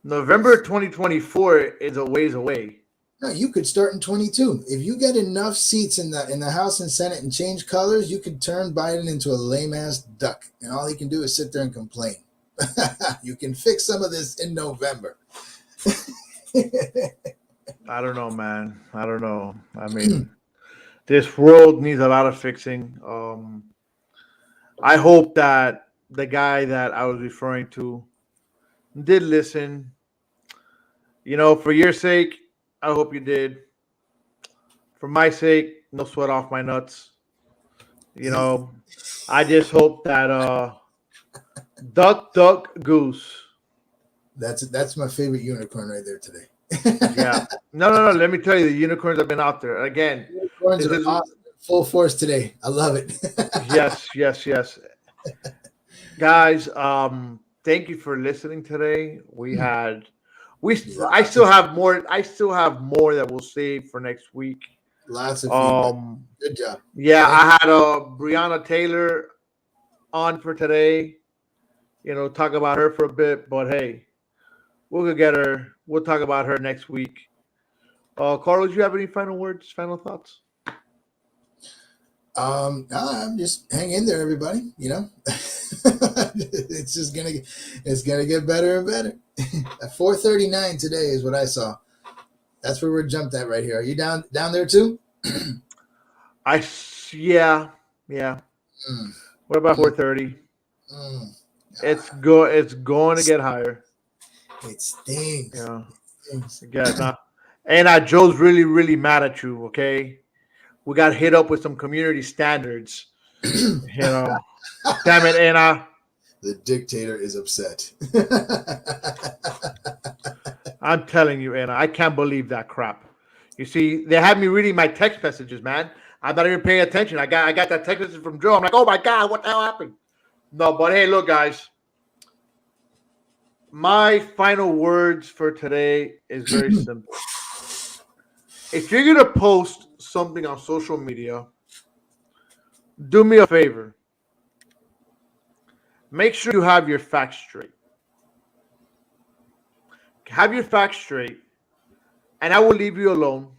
2024 is a ways away. No, you could start in 22. If you get enough seats in the House and Senate and change colors, you could turn Biden into a lame ass duck, and all he can do is sit there and complain. You can fix some of this in November. I don't know, man. I don't know. I mean, this world needs a lot of fixing. I hope that the guy that I was referring to did listen. For your sake, I hope you did. For my sake, no sweat off my nuts. I just hope that duck, goose. That's my favorite unicorn right there today. Yeah. No. Let me tell you, the unicorns have been out there. Again, unicorns are awesome. Full force today. I love it. Yes. Guys, thank you for listening today. I still have more that we'll save for next week. Lots of feedback. Good job. Yeah, I had Brianna Taylor on for today. Talk about her for a bit, but hey, we'll get her. We'll talk about her next week. Carlos, you have any final words, final thoughts? I'm just hang in there, everybody. It's gonna get better and better. At 4:39 today is what I saw. That's where we're jumped at right here. Are you down there too? Yeah, yeah. Mm, What about mm, 4:30? mm. It's Ah, go. It's going to get higher. it stings. Yeah. It stings. Yeah. Nah. And Joe's really, really mad at you. Okay. We got hit up with some community standards. You know. Damn it, Anna. The dictator is upset. I'm telling you, Anna. I can't believe that crap. You see, they had me reading my text messages, man. I'm not even paying attention. I got that text message from Joe. I'm like, oh my god, what the hell happened? No, but hey, look, guys. My final words for today is very simple. If you're gonna post something on social media, do me a favor. Make sure you have your facts straight. Have your facts straight, and I will leave you alone,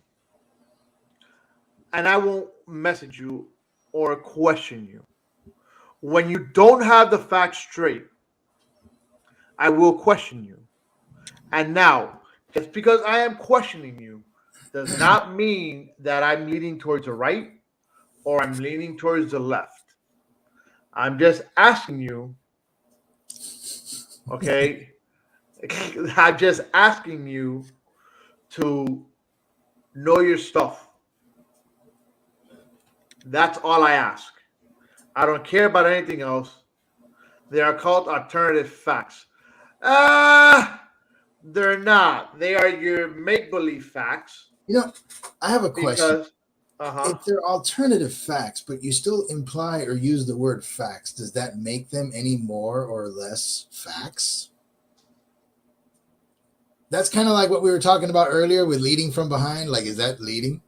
and I won't message you or question you. When you don't have the facts straight, I will question you. And now, just because I am questioning you does not mean that I'm leaning towards the right or I'm leaning towards the left. I'm just asking you, okay? I'm just asking you to know your stuff. That's all I ask. I don't care about anything else. They are called alternative facts. Ah, they're not. They are your make believe facts You know, I have a question. because, uh huh. If they're alternative facts, but you still imply or use the word facts, does that make them any more or less facts? That's kind of like what we were talking about earlier with leading from behind. Like, is that leading?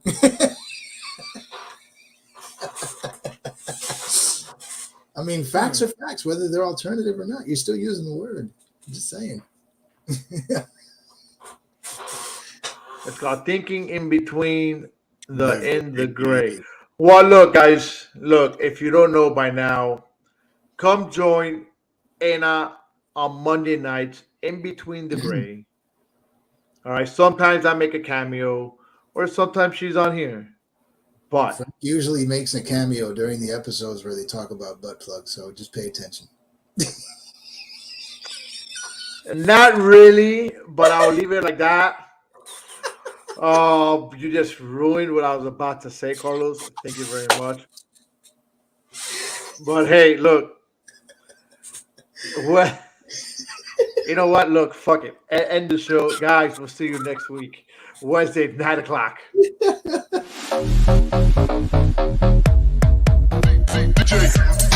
I mean, facts are facts, whether they're alternative or not. You're still using the word. I'm just saying. It's called thinking in between the and the gray. Well, look, guys, look, if you don't know by now, come join Anna on Monday nights in between the gray. All right. Sometimes I make a cameo, or sometimes she's on here. But Frank usually makes a cameo during the episodes where they talk about butt plugs, so just pay attention. not really, but I'll leave it like that. Oh, you just ruined what I was about to say, Carlos. Thank you very much. But hey, look, what you know what? Look, fuck it. End the show. Guys, we'll see you next week. Wednesday, 9 o'clock. DJ.